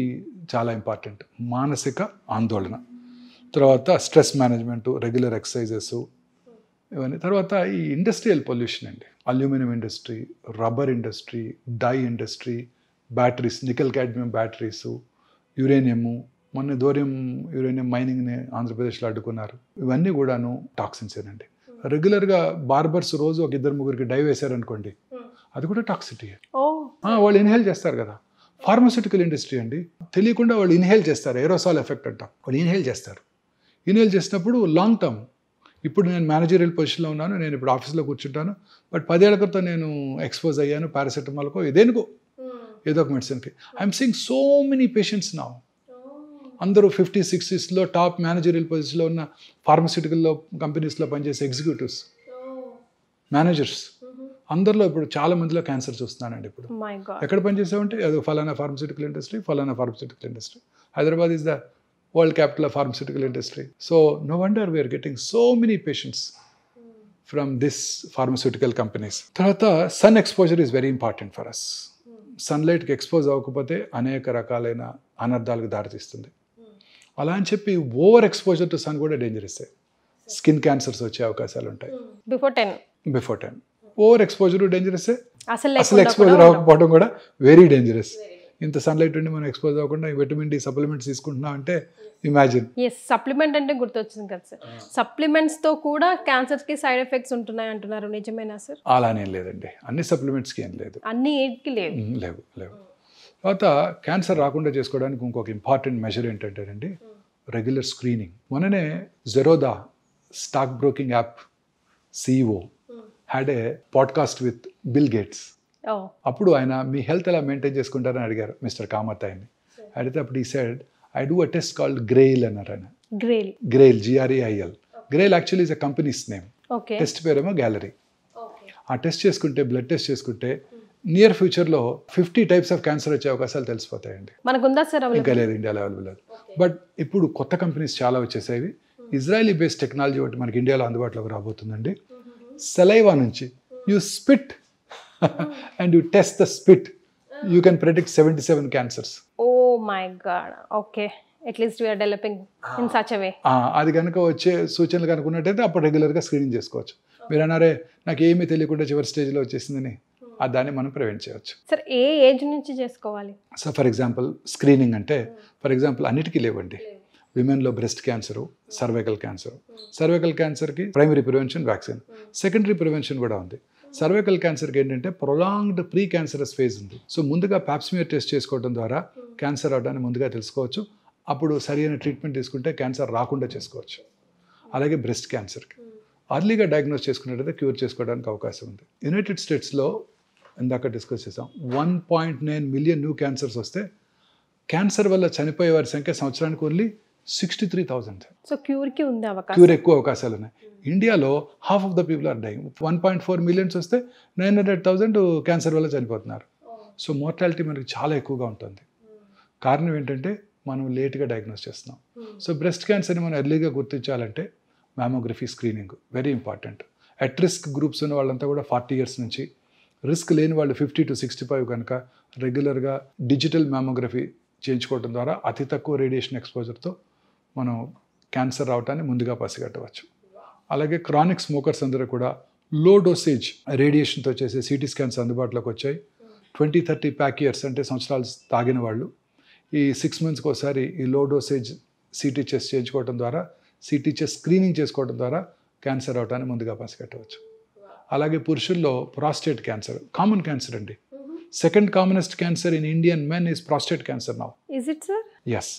చాలా ఇంపార్టెంట్. మానసిక ఆందోళన, తర్వాత స్ట్రెస్ మేనేజ్మెంటు, రెగ్యులర్ ఎక్సర్సైజెస్, ఇవన్నీ. తర్వాత ఈ ఇండస్ట్రియల్ పొల్యూషన్ అండి, aluminium industry, rubber industry, dye industry, batteries, nickel cadmium batteries, uranium, మొన్న యురేనియం మైనింగ్ని ఆంధ్రప్రదేశ్లో అడ్డుకున్నారు. ఇవన్నీ కూడాను టాక్సిన్స్ ఏనండి. రెగ్యులర్గా బార్బర్స్ రోజు ఒక 2-3 డై వేశారనుకోండి, అది కూడా టాక్సిటీ. వాళ్ళు ఇన్హేల్ చేస్తారు కదా. ఫార్మాస్యూటికల్ ఇండస్ట్రీ అండి, తెలియకుండా వాళ్ళు ఇన్హేల్ చేస్తారు, ఏరోసాల్ ఎఫెక్ట్ అంటాం. వాళ్ళు ఇన్హేల్ చేస్తారు. ఇన్హేల్ చేసినప్పుడు లాంగ్ టర్మ్, ఇప్పుడు నేను మేనేజరియల్ పొజిషన్లో ఉన్నాను, నేను ఇప్పుడు ఆఫీస్లో కూర్చుంటాను, బట్ 10 ఏళ్ల క్రితం నేను ఎక్స్పోజ్ అయ్యాను పారాసెటమాల్కో దేనికో ఏదో ఒక మెడిసిన్కి. I'm seeing so many patients now. అందరూ 50s, 60s టాప్ మేనేజరియల్ పొజిషన్లో ఉన్న ఫార్మస్యూటికల్లో కంపెనీస్లో పనిచేసే ఎగ్జిక్యూటివ్స్, మేనేజర్స్, అందరిలో ఇప్పుడు చాలా మందిలో క్యాన్సర్ చూస్తున్నానండి. ఇప్పుడు ఎక్కడ పనిచేసామంటే అది ఫలానా ఫార్మస్యూటికల్ ఇండస్ట్రీ, ఫలానా pharmaceutical industry. Hyderabad is the world capital of pharmaceutical industry. So no wonder we're getting so many patients from this pharmaceutical companies. తర్వాత sun exposure is very important for us. సన్లైట్కి expose అవ్వకపోతే అనేక రకాలైన అనర్థాలకు దారితీస్తుంది. అలా అని చెప్పి ఓవర్ ఎక్స్పోజర్ టు సన్ కూడా డేంజరస్. స్కిన్ క్యాన్సర్స్ వచ్చే అవకాశాలు ఉంటాయి. Before 10 over exposure dangerous. అసలు ఎక్స్పోజర్ అవ్వకపోవడం కూడా వెరీ డేంజరస్. ఇంత సన్లైట్ ఉండి మనం ఎక్స్పోజ్ అవ్వకుండా విటమిన్ డి సప్లిమెంట్స్ తీసుకుంటున్నాం అంటే ఇమాజిన్. సప్లిమెంట్ అంటే గుర్తొచ్చింది కదా సార్, సప్లిమెంట్స్ తో కూడా క్యాన్సర్ కి సైడ్ ఎఫెక్ట్స్ ఉంటున్నాయి అంటున్నారు, నిజమేనా సార్? అలానే లేదండి, అన్ని సప్లిమెంట్స్కి ఏం లేదు, అన్ని ఏడ్కి లేవు. తర్వాత క్యాన్సర్ రాకుండా చేసుకోవడానికి ఇంకొక ఇంపార్టెంట్ మెజర్ ఏంటంటేనండి రెగ్యులర్ స్క్రీనింగ్. మొన్ననే Zerodha stock broking app CEO had a podcast with bill gates. అప్పుడు ఆయన మీ హెల్త్ ఎలా మెయింటైన్ చేసుకుంటారని అడిగారు మిస్టర్ కామత్ ఆయన్ని. అడిగితే అప్పుడు ఈ side I do a test called గ్రెయిల్ అన్నారు ఆయన. గ్రెయిల్ GRAIL. గ్రెయిల్ actually is a companies name. Test పేరేమో గ్యాలరీ. ఆ టెస్ట్ చేసుకుంటే, బ్లడ్ టెస్ట్ చేసుకుంటే నియర్ ఫ్యూచర్లో 50 types ఆఫ్ క్యాన్సర్ వచ్చే అవకాశాలు తెలిసిపోతాయండి. ఇంకా లేదు, ఇండియాలో అవైలబుల్ లేదు. బట్ ఇప్పుడు కొత్త కంపెనీస్ చాలా వచ్చేసేవి. ఇజ్రాయలీ బేస్డ్ టెక్నాలజీ ఒకటి మనకి ఇండియాలో అందుబాటులోకి రాబోతుందండి. సలైవా నుంచి you spit and you test the spit, you can predict 77 cancers. Oh my god. Okay, at least we are developing in such a way. అది కనుక వచ్చే సూచనలు కనుకున్నట్టయితే అప్పుడు రెగ్యులర్గా స్క్రీనింగ్ చేసుకోవచ్చు. మీరు అన్నారే నాకు ఏమీ తెలియకుండా చివరి స్టేజ్లో వచ్చేసిందని, దాన్ని మనం ప్రివెంట్ చేయవచ్చు. సార్ ఏ ఏజ్ నుంచి చేసుకోవాలి? సో ఫర్ ఎగ్జాంపుల్ స్క్రీనింగ్ అంటే ఫర్ ఎగ్జాంపుల్ అన్నిటికీ లేవండి. విమెన్లో breast cancer, cervical cancer. Cervical క్యాన్సర్కి primary prevention vaccine, secondary prevention కూడా ఉంది. సర్వైకల్ క్యాన్సర్కి ఏంటంటే ప్రొలాంగ్డ్ ప్రీ క్యాన్సరస్ ఫేజ్ ఉంది. సో ముందుగా పాప్స్మియర్ టెస్ట్ చేసుకోవడం ద్వారా క్యాన్సర్ అవడాన్ని ముందుగా తెలుసుకోవచ్చు. అప్పుడు సరైన ట్రీట్మెంట్ తీసుకుంటే క్యాన్సర్ రాకుండా చేసుకోవచ్చు. అలాగే బ్రెస్ట్ క్యాన్సర్కి అర్లీగా డయాగ్నోస్ చేసుకున్నట్టయితే క్యూర్ చేసుకోవడానికి అవకాశం ఉంది. యునైటెడ్ స్టేట్స్లో ఇందాక డిస్కస్ చేసాం 1.9 million న్యూ క్యాన్సర్స్ వస్తే క్యాన్సర్ వల్ల చనిపోయే వారి సంఖ్య సంవత్సరానికి ఓన్లీ 63,000. సో క్యూర్కి ఉంది అవకాశం. క్యూర్ ఎక్కువ అవకాశాలు ఉన్నాయి. ఇండియాలో half of the people are dying. 1.4 millions వస్తే 900,000 క్యాన్సర్ వల్ల చనిపోతున్నారు. సో మోర్టాలిటీ మనకి చాలా ఎక్కువగా ఉంటుంది. కారణం ఏంటంటే మనం లేట్గా డయాగ్నోస్ చేస్తున్నాం. సో బ్రెస్ట్ క్యాన్సర్ని మనం ఎర్లీగా గుర్తించాలంటే mammography screening very important. At risk groups ఉన్న వాళ్ళంతా కూడా 40 years నుంచి, రిస్క్ లేని వాళ్ళు 50 to 65 కనుక రెగ్యులర్గా డిజిటల్ మ్యామోగ్రఫీ చేయించుకోవడం ద్వారా అతి తక్కువ రేడియేషన్ ఎక్స్పోజర్తో మనం క్యాన్సర్ రావటాన్ని ముందుగా పసిగట్టవచ్చు. అలాగే క్రానిక్ స్మోకర్స్ అందరూ కూడా లో డోసేజ్ రేడియేషన్తో చేసే సిటీ స్కాన్స్ అందుబాటులోకి వచ్చాయి. 20-30 ప్యాక్ ఇయర్స్ అంటే సంవత్సరాలు తాగిన వాళ్ళు ఈ 6 monthsకి ఒకసారి ఈ లో డోసేజ్ సిటీ చెస్ట్ చేయించుకోవడం ద్వారా, సిటీ చెస్ట్ స్క్రీనింగ్ చేసుకోవడం ద్వారా క్యాన్సర్ అవటాన్ని ముందుగా పసిగట్టవచ్చు. అలాగే పురుషుల్లో ప్రాస్టేట్ క్యాన్సర్ కామన్ క్యాన్సర్ అండి. Second commonest cancer in Indian men is prostate cancer now. Is it sir? Yes.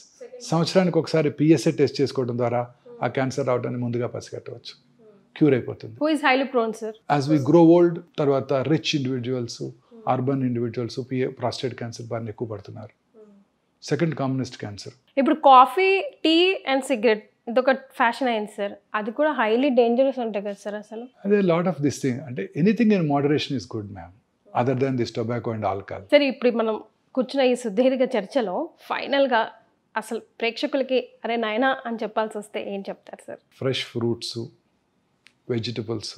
సంవత్సరానికి ఒకసారి పిఎస్ఏ టెస్ట్ చేసుకోవడం ద్వారా ఆ క్యాన్సర్ రావడాన్ని ముందుగా పసిగట్టవచ్చు. క్యూర్ అయిపోతుంది. Who is highly prone sir? As we grow old తర్వాత rich individuals, urban individuals prostate cancer బాగా ఎక్కువ పడుతున్నారు. Second commonest cancer. ఇప్పుడు కాఫీ, టీ అండ్ సిగరెట్ ఇదొక ఫ్యాషన్ అయింది సార్. అది కూడా హైలీ డేంజరస్ ఉంటాయి కదా సార్ అసలు? అదే లాట్ ఆఫ్ దిస్ థింగ్ అంటే anything in moderation is good ma'am, other than this tobacco and alcohol. సరే, ఇప్పుడు మనం కూర్చున్న ఈ సుదీర్ఘ చర్చలో ఫైనల్గా అసలు ప్రేక్షకులకి అరే నాయనా అని చెప్పాల్సి వస్తే ఏం చెప్తారు sir? Fresh fruits, vegetables,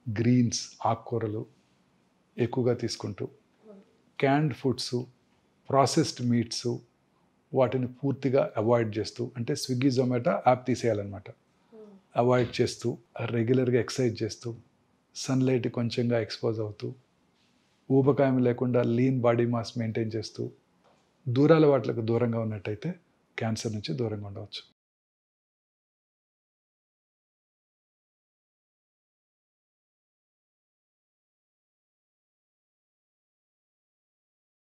greens, ఆకుకూరలు ఎక్కువగా తీసుకుంటూ, క్యాన్డ్ ఫుడ్స్, ప్రాసెస్డ్ మీట్స్ వాటిని పూర్తిగా అవాయిడ్ చేస్తూ, అంటే స్విగ్గీ జొమాటో యాప్ తీసేయాలన్నమాట, అవాయిడ్ చేస్తూ, రెగ్యులర్గా ఎక్సర్సైజ్ చేస్తూ, సన్లైట్ కొంచెంగా ఎక్స్పోజ్ అవుతూ, ఊబకాయం లేకుండా లీన్ బాడీ మాస్ మెయింటైన్ చేస్తూ, దూరాల వాటికి దూరంగా ఉన్నట్టయితే క్యాన్సర్ నుంచి దూరంగా ఉండవచ్చు.